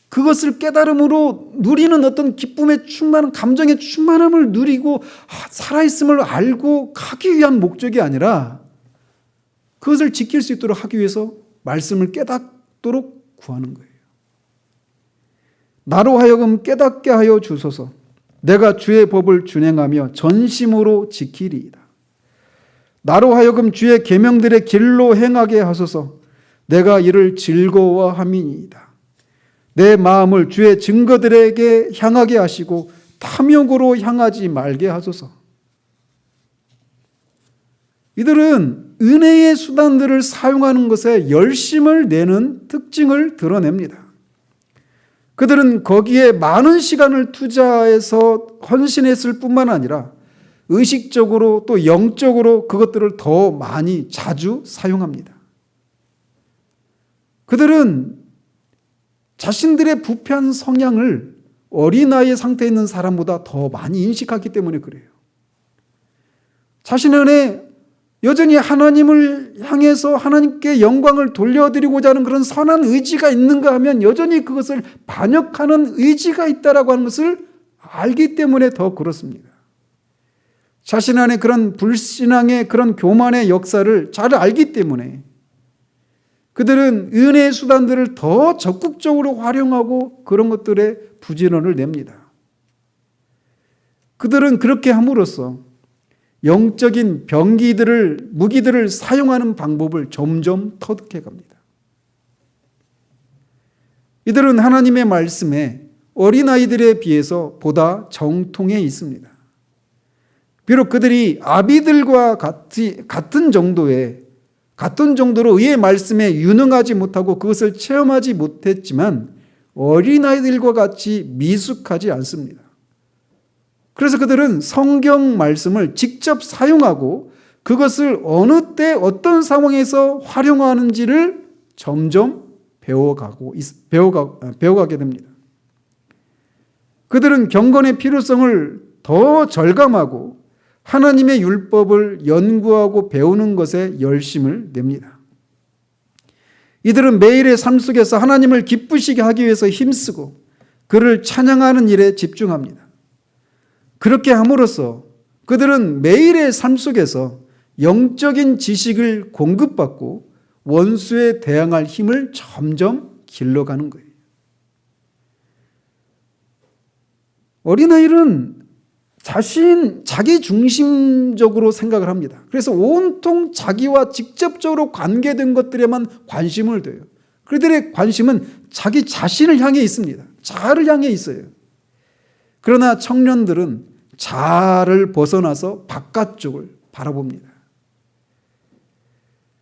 그것을 깨달음으로 누리는 어떤 기쁨의 충만한 감정의 충만함을 누리고 살아있음을 알고 가기 위한 목적이 아니라 그것을 지킬 수 있도록 하기 위해서 말씀을 깨닫도록 구하는 거예요. 나로 하여금 깨닫게 하여 주소서. 내가 주의 법을 준행하며 전심으로 지키리이다. 나로 하여금 주의 계명들의 길로 행하게 하소서. 내가 이를 즐거워함이니이다. 내 마음을 주의 증거들에게 향하게 하시고 탐욕으로 향하지 말게 하소서. 이들은 은혜의 수단들을 사용하는 것에 열심을 내는 특징을 드러냅니다. 그들은 거기에 많은 시간을 투자해서 헌신했을 뿐만 아니라 의식적으로 또 영적으로 그것들을 더 많이 자주 사용합니다. 그들은 자신들의 부패한 성향을 어린아이의 상태에 있는 사람보다 더 많이 인식하기 때문에 그래요. 자신 안에 여전히 하나님을 향해서 하나님께 영광을 돌려드리고자 하는 그런 선한 의지가 있는가 하면 여전히 그것을 반역하는 의지가 있다라고 하는 것을 알기 때문에 더 그렇습니다. 자신 안에 그런 불신앙의 그런 교만의 역사를 잘 알기 때문에 그들은 은혜의 수단들을 더 적극적으로 활용하고 그런 것들에 부지런을 냅니다. 그들은 그렇게 함으로써 영적인 무기들을 사용하는 방법을 점점 터득해 갑니다. 이들은 하나님의 말씀에 어린아이들에 비해서 보다 정통해 있습니다. 비록 그들이 아비들과 같은 정도로 의의 말씀에 유능하지 못하고 그것을 체험하지 못했지만 어린아이들과 같이 미숙하지 않습니다. 그래서 그들은 성경 말씀을 직접 사용하고 그것을 어느 때 어떤 상황에서 활용하는지를 점점 배워가게 됩니다. 그들은 경건의 필요성을 더 절감하고 하나님의 율법을 연구하고 배우는 것에 열심을 냅니다. 이들은 매일의 삶 속에서 하나님을 기쁘시게 하기 위해서 힘쓰고 그를 찬양하는 일에 집중합니다. 그렇게 함으로써 그들은 매일의 삶 속에서 영적인 지식을 공급받고 원수에 대항할 힘을 점점 길러가는 거예요. 어린아이는 자기 중심적으로 생각을 합니다. 그래서 온통 자기와 직접적으로 관계된 것들에만 관심을 둬요. 그들의 관심은 자기 자신을 향해 있습니다. 자아를 향해 있어요. 그러나 청년들은 자아를 벗어나서 바깥쪽을 바라봅니다.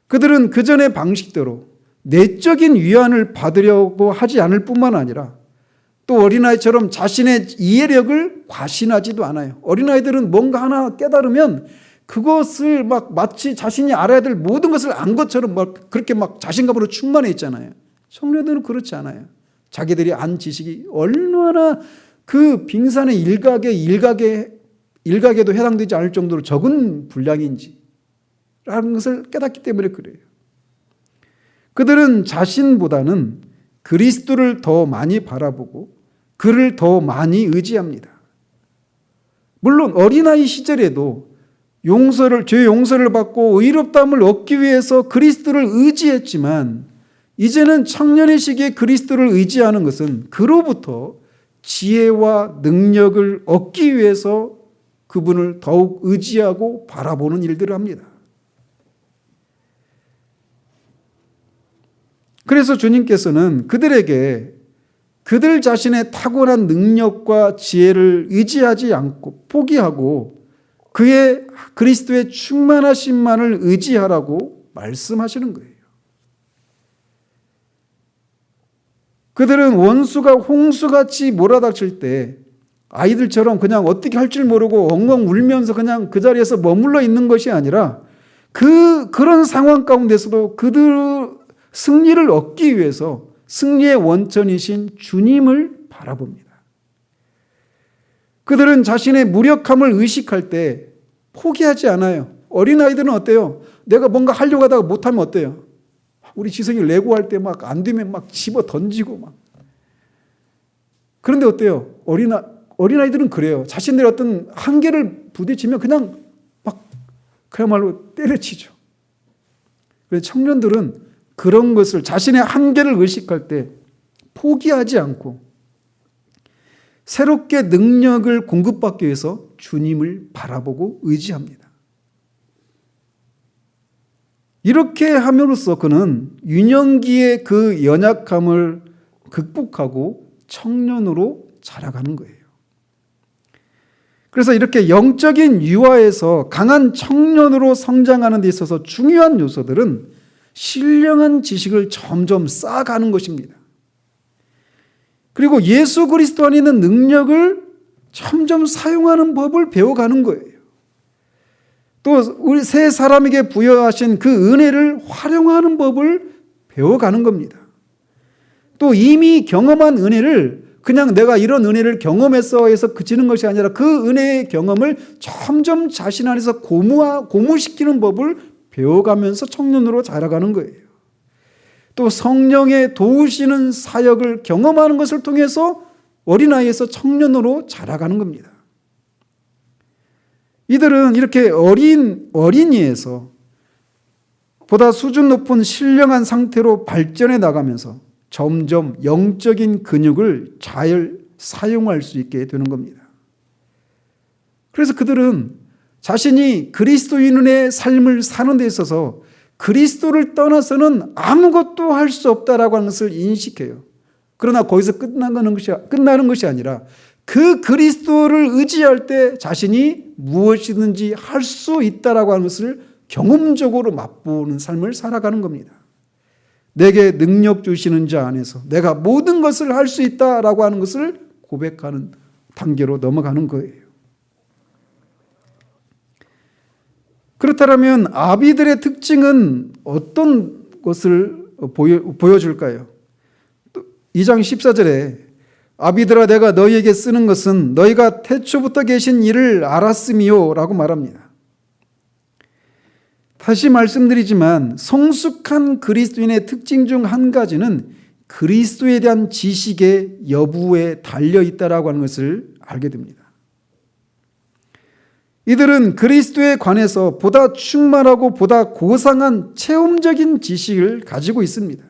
그들은 그전의 방식대로 내적인 위안을 받으려고 하지 않을 뿐만 아니라 또 어린아이처럼 자신의 이해력을 과신하지도 않아요. 어린아이들은 뭔가 하나 깨달으면 그것을 마치 자신이 알아야 될 모든 것을 안 것처럼 그렇게 자신감으로 충만해 있잖아요. 청년들은 그렇지 않아요. 자기들이 안 지식이 얼마나 그 빙산의 일각에도 해당되지 않을 정도로 적은 분량인지 라는 것을 깨닫기 때문에 그래요. 그들은 자신보다는 그리스도를 더 많이 바라보고 그를 더 많이 의지합니다. 물론 어린아이 시절에도 죄 용서를 받고 의롭다함을 얻기 위해서 그리스도를 의지했지만 이제는 청년의 시기에 그리스도를 의지하는 것은 그로부터 지혜와 능력을 얻기 위해서 그분을 더욱 의지하고 바라보는 일들을 합니다. 그래서 주님께서는 그들에게 그들 자신의 타고난 능력과 지혜를 의지하지 않고 포기하고 그의 그리스도의 충만하심만을 의지하라고 말씀하시는 거예요. 그들은 원수가 홍수같이 몰아닥칠 때 아이들처럼 그냥 어떻게 할 줄 모르고 엉엉 울면서 그냥 그 자리에서 머물러 있는 것이 아니라 그런 상황 가운데서도 그들 승리를 얻기 위해서 승리의 원천이신 주님을 바라봅니다. 그들은 자신의 무력함을 의식할 때 포기하지 않아요. 어린아이들은 어때요? 내가 뭔가 하려고 하다가 못하면 어때요? 우리 지성이 레고 할 때 안 되면 집어 던지고 그런데 어때요? 어린아이들은 그래요. 자신들의 어떤 한계를 부딪히면 그냥 그야말로 때려치죠. 그래서 청년들은 그런 것을 자신의 한계를 의식할 때 포기하지 않고 새롭게 능력을 공급받기 위해서 주님을 바라보고 의지합니다. 이렇게 함으로써 그는 유년기의 그 연약함을 극복하고 청년으로 자라가는 거예요. 그래서 이렇게 영적인 유아에서 강한 청년으로 성장하는 데 있어서 중요한 요소들은 신령한 지식을 점점 쌓아가는 것입니다. 그리고 예수 그리스도 안에 있는 능력을 점점 사용하는 법을 배워가는 거예요. 또 우리 새 사람에게 부여하신 그 은혜를 활용하는 법을 배워가는 겁니다. 또 이미 경험한 은혜를 그냥 내가 이런 은혜를 경험했어 해서 그치는 것이 아니라 그 은혜의 경험을 점점 자신 안에서 고무시키는 법을 배워가면서 청년으로 자라가는 거예요. 또 성령의 도우시는 사역을 경험하는 것을 통해서 어린아이에서 청년으로 자라가는 겁니다. 이들은 이렇게 어린이에서 보다 수준 높은 신령한 상태로 발전해 나가면서 점점 영적인 근육을 잘 사용할 수 있게 되는 겁니다. 그래서 그들은 자신이 그리스도인의 삶을 사는 데 있어서 그리스도를 떠나서는 아무것도 할 수 없다라고 하는 것을 인식해요. 그러나 거기서 끝나는 것이 아니라 그 그리스도를 의지할 때 자신이 무엇이든지 할 수 있다라고 하는 것을 경험적으로 맛보는 삶을 살아가는 겁니다. 내게 능력 주시는 자 안에서 내가 모든 것을 할 수 있다라고 하는 것을 고백하는 단계로 넘어가는 거예요. 그렇다면 아비들의 특징은 어떤 것을 보여줄까요? 2장 14절에 아비들아 내가 너희에게 쓰는 것은 너희가 태초부터 계신 이를 알았음이요 라고 말합니다. 다시 말씀드리지만 성숙한 그리스도인의 특징 중 한 가지는 그리스도에 대한 지식의 여부에 달려있다라고 하는 것을 알게 됩니다. 이들은 그리스도에 관해서 보다 충만하고 보다 고상한 체험적인 지식을 가지고 있습니다.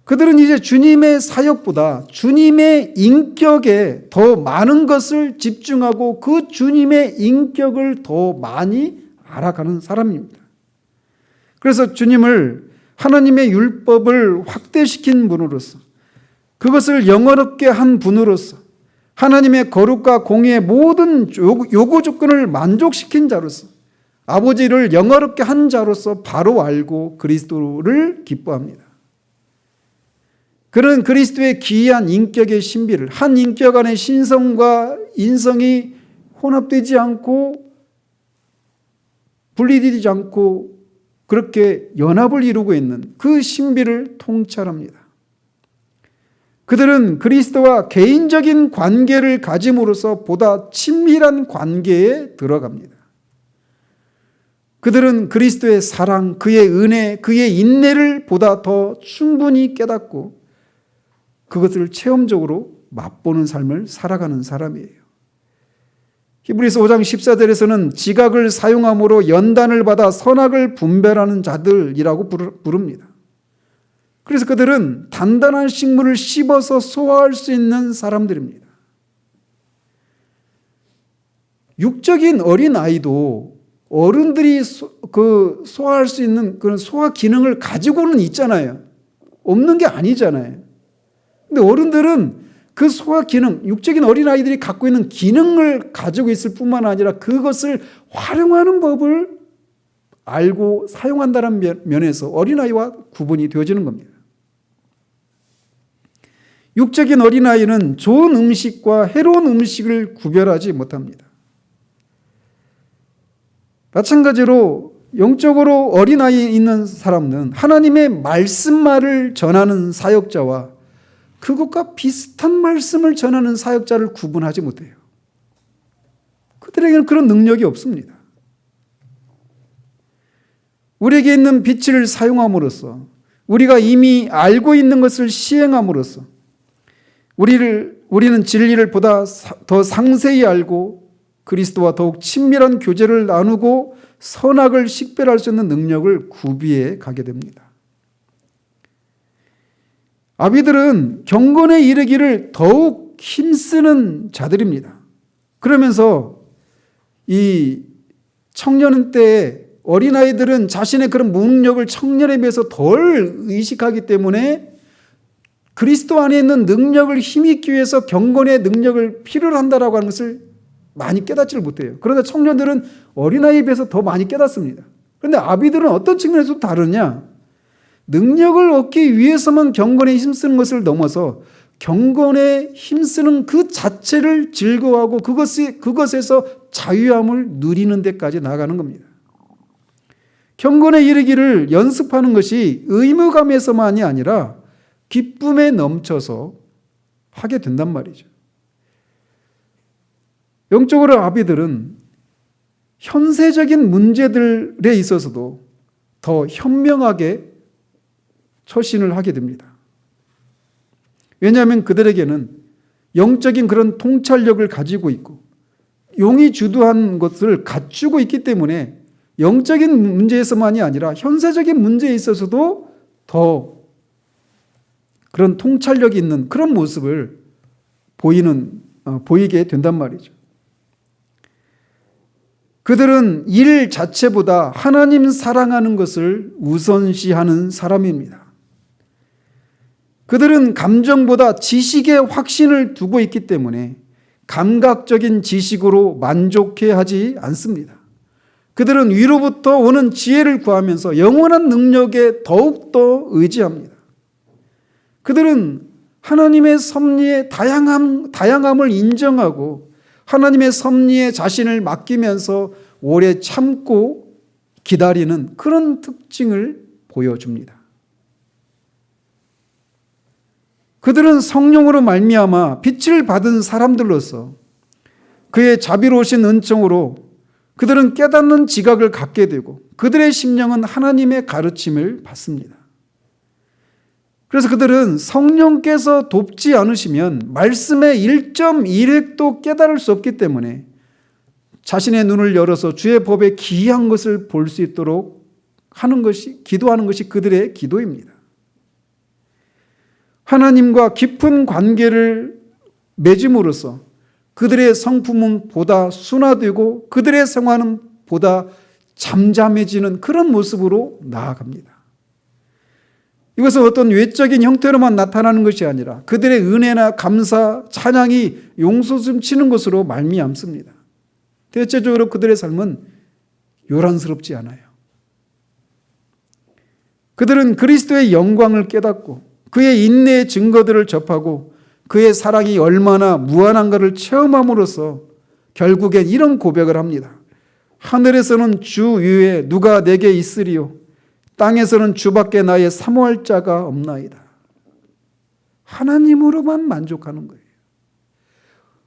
그들은 이제 주님의 사역보다 주님의 인격에 더 많은 것을 집중하고 그 주님의 인격을 더 많이 알아가는 사람입니다. 그래서 주님을 하나님의 율법을 확대시킨 분으로서 그것을 영원롭게 한 분으로서 하나님의 거룩과 공의의 모든 요구 조건을 만족시킨 자로서 아버지를 영원롭게 한 자로서 바로 알고 그리스도를 기뻐합니다. 그는 그리스도의 기이한 인격의 신비를 한 인격 안에 신성과 인성이 혼합되지 않고 분리되지 않고 그렇게 연합을 이루고 있는 그 신비를 통찰합니다. 그들은 그리스도와 개인적인 관계를 가짐으로써 보다 친밀한 관계에 들어갑니다. 그들은 그리스도의 사랑, 그의 은혜, 그의 인내를 보다 더 충분히 깨닫고 그것을 체험적으로 맛보는 삶을 살아가는 사람이에요. 히브리서 5장 14절에서는 지각을 사용함으로 연단을 받아 선악을 분별하는 자들이라고 부릅니다. 그래서 그들은 단단한 식물을 씹어서 소화할 수 있는 사람들입니다. 육적인 어린아이도 어른들이 소화할 수 있는 그런 소화 기능을 가지고는 있잖아요. 없는 게 아니잖아요. 근데 어른들은 그 소화 기능, 육적인 어린아이들이 갖고 있는 기능을 가지고 있을 뿐만 아니라 그것을 활용하는 법을 알고 사용한다는 면에서 어린아이와 구분이 되어지는 겁니다. 육적인 어린아이는 좋은 음식과 해로운 음식을 구별하지 못합니다. 마찬가지로 영적으로 어린아이에 있는 사람은 하나님의 말씀만을 전하는 사역자와 그것과 비슷한 말씀을 전하는 사역자를 구분하지 못해요. 그들에게는 그런 능력이 없습니다. 우리에게 있는 빛을 사용함으로써 우리가 이미 알고 있는 것을 시행함으로써 우리는 진리를 보다 더 상세히 알고 그리스도와 더욱 친밀한 교제를 나누고 선악을 식별할 수 있는 능력을 구비해 가게 됩니다. 아비들은 경건에 이르기를 더욱 힘쓰는 자들입니다. 그러면서 이 청년 때에 어린아이들은 자신의 그런 무능력을 청년에 비해서 덜 의식하기 때문에 그리스도 안에 있는 능력을 힘입기 위해서 경건의 능력을 필요로 한다라고 하는 것을 많이 깨닫지를 못해요. 그런데 청년들은 어린아이에 비해서 더 많이 깨닫습니다. 그런데 아비들은 어떤 측면에서 다르냐? 능력을 얻기 위해서만 경건에 힘쓰는 것을 넘어서 경건에 힘쓰는 그 자체를 즐거워하고 그것에서 자유함을 누리는 데까지 나아가는 겁니다. 경건에 이르기를 연습하는 것이 의무감에서만이 아니라 기쁨에 넘쳐서 하게 된단 말이죠. 영적으로 아비들은 현세적인 문제들에 있어서도 더 현명하게 처신을 하게 됩니다. 왜냐하면 그들에게는 영적인 그런 통찰력을 가지고 있고 용이 주도한 것을 갖추고 있기 때문에 영적인 문제에서만이 아니라 현세적인 문제에 있어서도 더 그런 통찰력이 있는 그런 모습을 보이게 된단 말이죠. 그들은 일 자체보다 하나님 사랑하는 것을 우선시하는 사람입니다. 그들은 감정보다 지식의 확신을 두고 있기 때문에 감각적인 지식으로 만족해하지 않습니다. 그들은 위로부터 오는 지혜를 구하면서 영원한 능력에 더욱더 의지합니다. 그들은 하나님의 섭리의 다양함을 인정하고 하나님의 섭리에 자신을 맡기면서 오래 참고 기다리는 그런 특징을 보여줍니다. 그들은 성령으로 말미암아 빛을 받은 사람들로서 그의 자비로우신 은총으로 그들은 깨닫는 지각을 갖게 되고 그들의 심령은 하나님의 가르침을 받습니다. 그래서 그들은 성령께서 돕지 않으시면 말씀의 1.1획도 깨달을 수 없기 때문에 자신의 눈을 열어서 주의 법에 기이한 것을 볼 수 있도록 기도하는 것이 그들의 기도입니다. 하나님과 깊은 관계를 맺음으로써 그들의 성품은 보다 순화되고 그들의 생활은 보다 잠잠해지는 그런 모습으로 나아갑니다. 이것은 어떤 외적인 형태로만 나타나는 것이 아니라 그들의 은혜나 감사, 찬양이 용솟음치는 것으로 말미암습니다. 대체적으로 그들의 삶은 요란스럽지 않아요. 그들은 그리스도의 영광을 깨닫고 그의 인내의 증거들을 접하고 그의 사랑이 얼마나 무한한가를 체험함으로써 결국엔 이런 고백을 합니다. 하늘에서는 주 위에 누가 내게 있으리요 땅에서는 주밖에 나의 사모할 자가 없나이다. 하나님으로만 만족하는 거예요.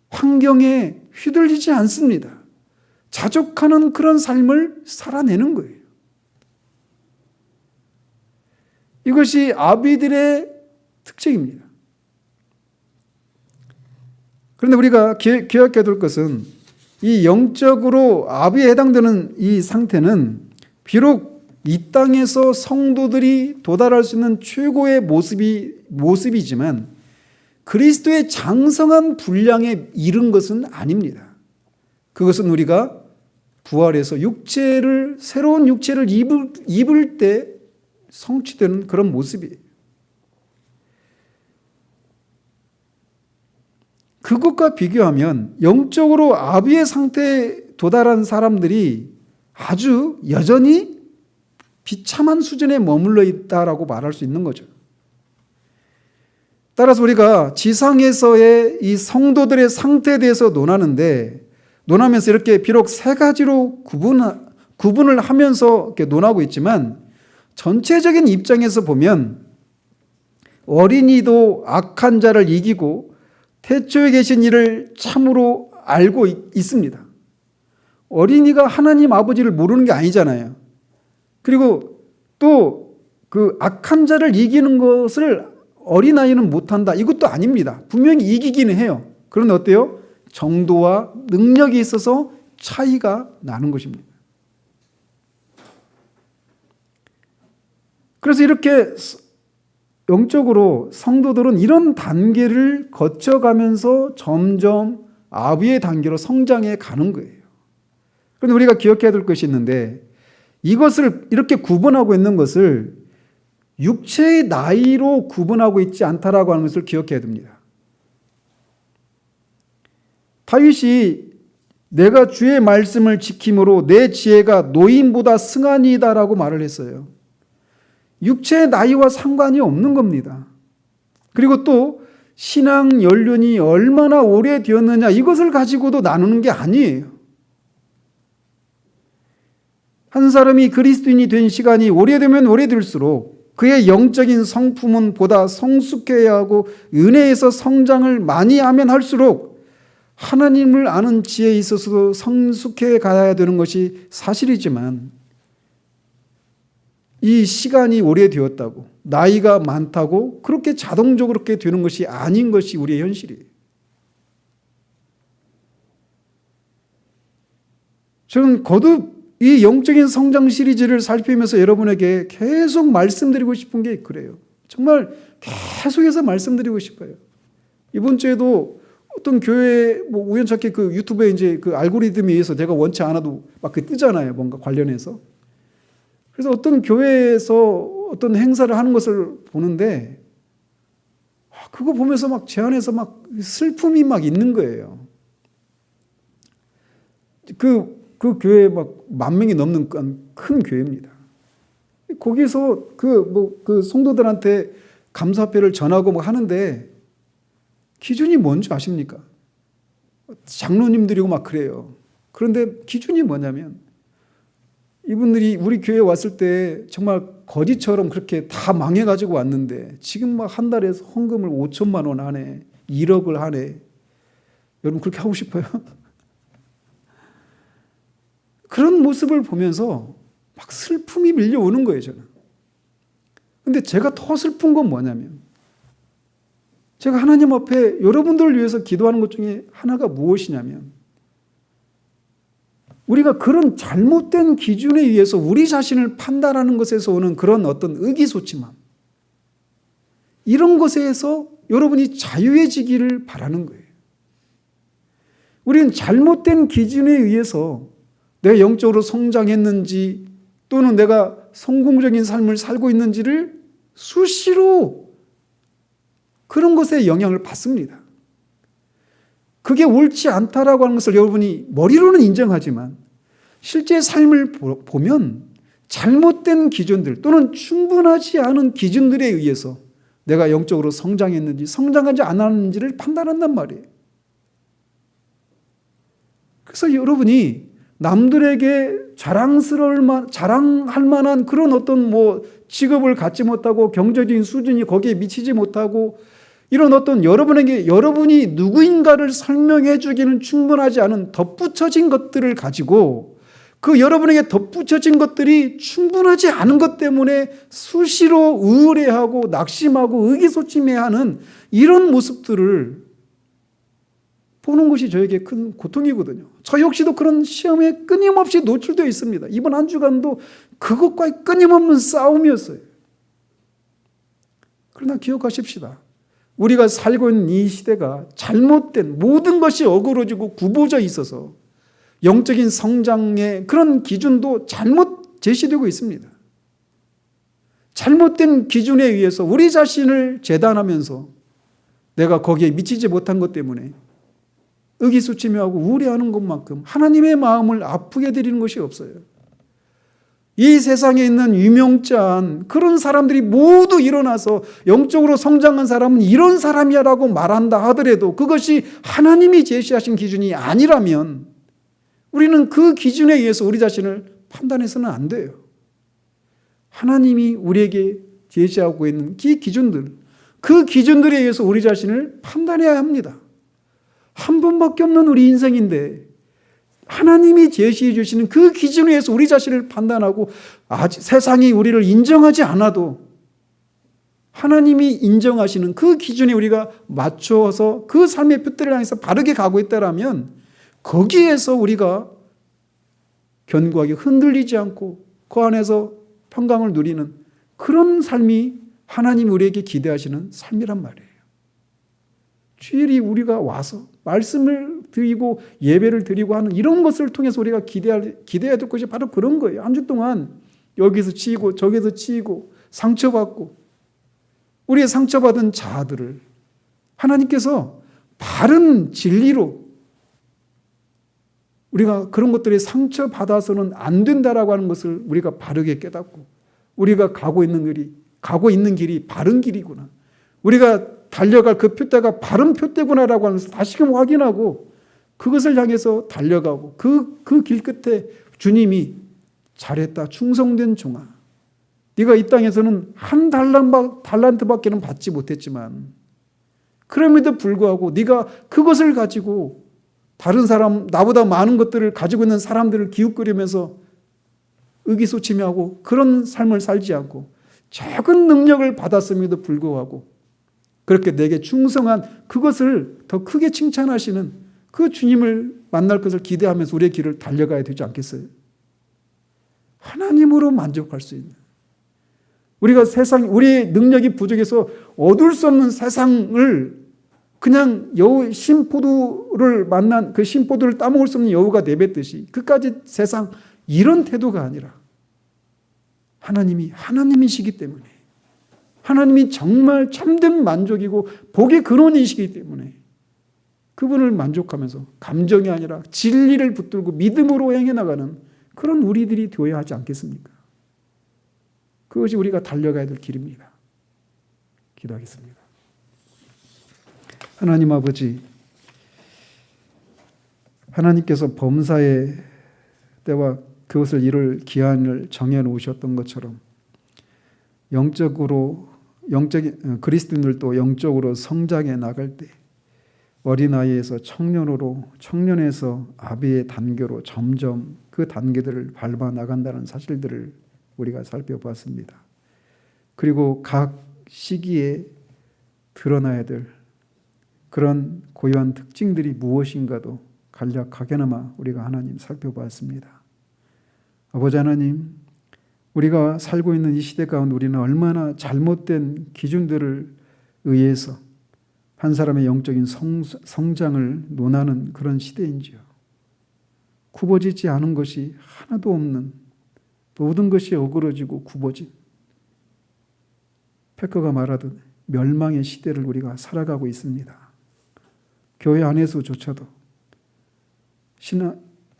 환경에 휘둘리지 않습니다. 자족하는 그런 삶을 살아내는 거예요. 이것이 아비들의 특징입니다. 그런데 우리가 기억해야 될 것은 이 영적으로 아비에 해당되는 이 상태는 비록 이 땅에서 성도들이 도달할 수 있는 최고의 모습이지만 그리스도의 장성한 분량에 이른 것은 아닙니다. 그것은 우리가 부활해서 새로운 육체를 입을 때 성취되는 그런 모습이에요. 그것과 비교하면 영적으로 아비의 상태에 도달한 사람들이 아주 여전히 비참한 수준에 머물러 있다라고 말할 수 있는 거죠. 따라서 우리가 지상에서의 이 성도들의 상태에 대해서 논하면서 이렇게 비록 세 가지로 구분을 하면서 이렇게 논하고 있지만 전체적인 입장에서 보면 어린이도 악한 자를 이기고 태초에 계신 이를 참으로 알고 있습니다. 어린이가 하나님 아버지를 모르는 게 아니잖아요. 그리고 또 그 악한 자를 이기는 것을 어린아이는 못한다. 이것도 아닙니다. 분명히 이기기는 해요. 그런데 어때요? 정도와 능력이 있어서 차이가 나는 것입니다. 그래서 이렇게 영적으로 성도들은 이런 단계를 거쳐가면서 점점 아비의 단계로 성장해 가는 거예요. 그런데 우리가 기억해야 될 것이 있는데, 이것을 이렇게 구분하고 있는 것을 육체의 나이로 구분하고 있지 않다라고 하는 것을 기억해야 됩니다. 다윗이 내가 주의 말씀을 지킴으로 내 지혜가 노인보다 승하니이다라고 말을 했어요. 육체의 나이와 상관이 없는 겁니다. 그리고 또 신앙 연륜이 얼마나 오래되었느냐, 이것을 가지고도 나누는 게 아니에요. 한 사람이 그리스도인이 된 시간이 오래되면 오래될수록 그의 영적인 성품은 보다 성숙해야 하고 은혜에서 성장을 많이 하면 할수록 하나님을 아는 지혜에 있어서도 성숙해 가야 되는 것이 사실이지만, 이 시간이 오래되었다고, 나이가 많다고 그렇게 자동적으로 그렇게 되는 것이 아닌 것이 우리의 현실이에요. 저는 거듭 이 영적인 성장 시리즈를 살피면서 여러분에게 계속 말씀드리고 싶은 게 그래요. 정말 계속해서 말씀드리고 싶어요. 이번 주에도 어떤 교회 우연찮게 그 유튜브에 이제 그 알고리즘에 의해서 제가 원치 않아도 막 그 뜨잖아요. 뭔가 관련해서. 그래서 어떤 교회에서 어떤 행사를 하는 것을 보는데, 그거 보면서 막 제 안에서 막 슬픔이 막 있는 거예요. 그 교회 막 10,000명이 넘는 큰 교회입니다. 거기서 그 성도들한테 감사패를 전하고 뭐 하는데, 기준이 뭔지 아십니까? 장로님들이고 막 그래요. 그런데 기준이 뭐냐면, 이분들이 우리 교회에 왔을 때 정말 거지처럼 그렇게 다 망해가지고 왔는데 지금 막 한 달에 헌금을 5천만 원 하네, 1억을 하네. 여러분 그렇게 하고 싶어요? 그런 모습을 보면서 막 슬픔이 밀려오는 거예요, 저는. 근데 제가 더 슬픈 건 뭐냐면, 제가 하나님 앞에 여러분들을 위해서 기도하는 것 중에 하나가 무엇이냐면, 우리가 그런 잘못된 기준에 의해서 우리 자신을 판단하는 것에서 오는 그런 어떤 의기소침함, 이런 것에서 여러분이 자유해지기를 바라는 거예요. 우리는 잘못된 기준에 의해서 내가 영적으로 성장했는지 또는 내가 성공적인 삶을 살고 있는지를 수시로 그런 것에 영향을 받습니다. 그게 옳지 않다라고 하는 것을 여러분이 머리로는 인정하지만 실제 삶을 보면 잘못된 기준들 또는 충분하지 않은 기준들에 의해서 내가 영적으로 성장했는지 성장하지 않았는지를 판단한단 말이에요. 그래서 여러분이 남들에게 자랑할 만한 그런 어떤 직업을 갖지 못하고 경제적인 수준이 거기에 미치지 못하고 이런 어떤 여러분이 누구인가를 설명해 주기는 충분하지 않은 덧붙여진 것들을 가지고 그 여러분에게 덧붙여진 것들이 충분하지 않은 것 때문에 수시로 우울해하고 낙심하고 의기소침해하는 이런 모습들을 보는 것이 저에게 큰 고통이거든요. 저 역시도 그런 시험에 끊임없이 노출되어 있습니다. 이번 한 주간도 그것과의 끊임없는 싸움이었어요. 그러나 기억하십시다. 우리가 살고 있는 이 시대가 잘못된 모든 것이 어그러지고 굽어져 있어서 영적인 성장의 그런 기준도 잘못 제시되고 있습니다. 잘못된 기준에 의해서 우리 자신을 재단하면서 내가 거기에 미치지 못한 것 때문에 의기소침해하고 우울해하는 것만큼 하나님의 마음을 아프게 드리는 것이 없어요. 이 세상에 있는 유명한 그런 사람들이 모두 일어나서 영적으로 성장한 사람은 이런 사람이야 라고 말한다 하더라도 그것이 하나님이 제시하신 기준이 아니라면 우리는 그 기준에 의해서 우리 자신을 판단해서는 안 돼요. 하나님이 우리에게 제시하고 있는 이 기준들, 그 기준들에 의해서 우리 자신을 판단해야 합니다. 한 번밖에 없는 우리 인생인데 하나님이 제시해 주시는 그 기준에 의해서 우리 자신을 판단하고 아직 세상이 우리를 인정하지 않아도 하나님이 인정하시는 그 기준에 우리가 맞춰서 그 삶의 표대를 향해서 바르게 가고 있다라면 거기에서 우리가 견고하게 흔들리지 않고 그 안에서 평강을 누리는 그런 삶이 하나님이 우리에게 기대하시는 삶이란 말이에요. 주일이 우리가 와서 말씀을 드리고 예배를 드리고 하는 이런 것을 통해서 우리가 기대해야 될 것이 바로 그런 거예요. 한 주 동안 여기서 치이고 저기서 치이고 상처받고 우리의 상처받은 자아들을 하나님께서 바른 진리로 우리가 그런 것들에 상처받아서는 안 된다라고 하는 것을 우리가 바르게 깨닫고 우리가 가고 있는 길이 바른 길이구나. 우리가 달려갈 그 표대가 바른 표대구나라고 하는 것을 다시금 확인하고 그것을 향해서 달려가고 그 길 끝에 주님이 잘했다 충성된 종아, 네가 이 땅에서는 한 달란트밖에는 받지 못했지만 그럼에도 불구하고 네가 그것을 가지고 다른 사람, 나보다 많은 것들을 가지고 있는 사람들을 기웃거리면서 의기소침해하고 그런 삶을 살지 않고 작은 능력을 받았음에도 불구하고 그렇게 내게 충성한 그것을 더 크게 칭찬하시는 그 주님을 만날 것을 기대하면서 우리의 길을 달려가야 되지 않겠어요? 하나님으로 만족할 수 있는, 우리가 우리의 능력이 부족해서 얻을 수 없는 세상을 그냥 신포도를 만난 그 신포도를 따먹을 수 없는 여우가 내뱉듯이 그까지 세상 이런 태도가 아니라 하나님이시기 때문에, 하나님이 정말 참된 만족이고 복의 근원이시기 때문에 그분을 만족하면서 감정이 아니라 진리를 붙들고 믿음으로 행해 나가는 그런 우리들이 되어야 하지 않겠습니까? 그것이 우리가 달려가야 될 길입니다. 기도하겠습니다. 하나님 아버지, 하나님께서 범사의 때와 그것을 이룰 기한을 정해 놓으셨던 것처럼 그리스도인들도 영적으로 성장해 나갈 때 어린아이에서 청년으로, 청년에서 아비의 단계로 점점 그 단계들을 밟아 나간다는 사실들을 우리가 살펴봤습니다. 그리고 각 시기에 드러나야 될 그런 고유한 특징들이 무엇인가도 간략하게나마 우리가 하나님 살펴봤습니다. 아버지 하나님, 우리가 살고 있는 이 시대 가운데 우리는 얼마나 잘못된 기준들을 의해서 한 사람의 영적인 성장을 논하는 그런 시대인지요. 굽어지지 않은 것이 하나도 없는, 모든 것이 어그러지고 굽어진, 페커가 말하듯 멸망의 시대를 우리가 살아가고 있습니다. 교회 안에서조차도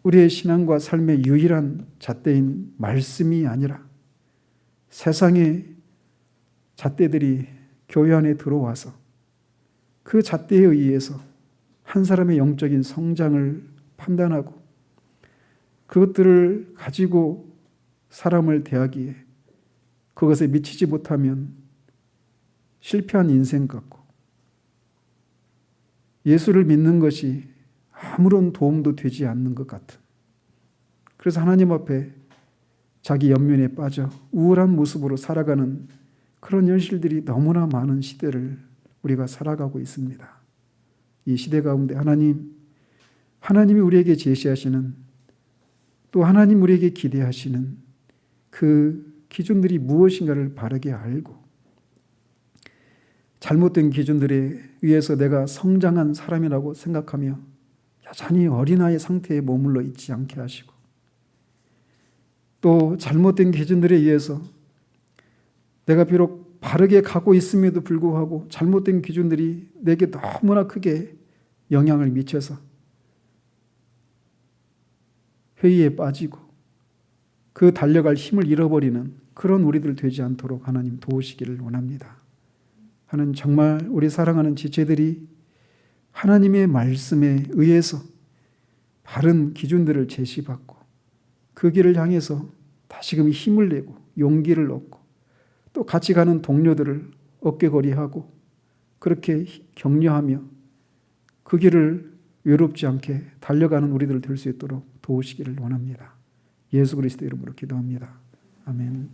우리의 신앙과 삶의 유일한 잣대인 말씀이 아니라 세상의 잣대들이 교회 안에 들어와서 그 잣대에 의해서 한 사람의 영적인 성장을 판단하고 그것들을 가지고 사람을 대하기에 그것에 미치지 못하면 실패한 인생 같고 예수를 믿는 것이 아무런 도움도 되지 않는 것 같은, 그래서 하나님 앞에 자기 연민에 빠져 우울한 모습으로 살아가는 그런 현실들이 너무나 많은 시대를 우리가 살아가고 있습니다. 이 시대 가운데 하나님이 우리에게 제시하시는, 또 하나님 우리에게 기대하시는 그 기준들이 무엇인가를 바르게 알고 잘못된 기준들에 의해서 내가 성장한 사람이라고 생각하며 여전히 어린아이 상태에 머물러 있지 않게 하시고, 또 잘못된 기준들에 의해서 내가 비록 바르게 가고 있음에도 불구하고 잘못된 기준들이 내게 너무나 크게 영향을 미쳐서 회의에 빠지고 그 달려갈 힘을 잃어버리는 그런 우리들 되지 않도록 하나님 도우시기를 원합니다. 하나님, 정말 우리 사랑하는 지체들이 하나님의 말씀에 의해서 바른 기준들을 제시받고 그 길을 향해서 다시금 힘을 내고 용기를 얻고 또 같이 가는 동료들을 어깨거리하고 그렇게 격려하며 그 길을 외롭지 않게 달려가는 우리들 될 수 있도록 도우시기를 원합니다. 예수 그리스도 이름으로 기도합니다. 아멘.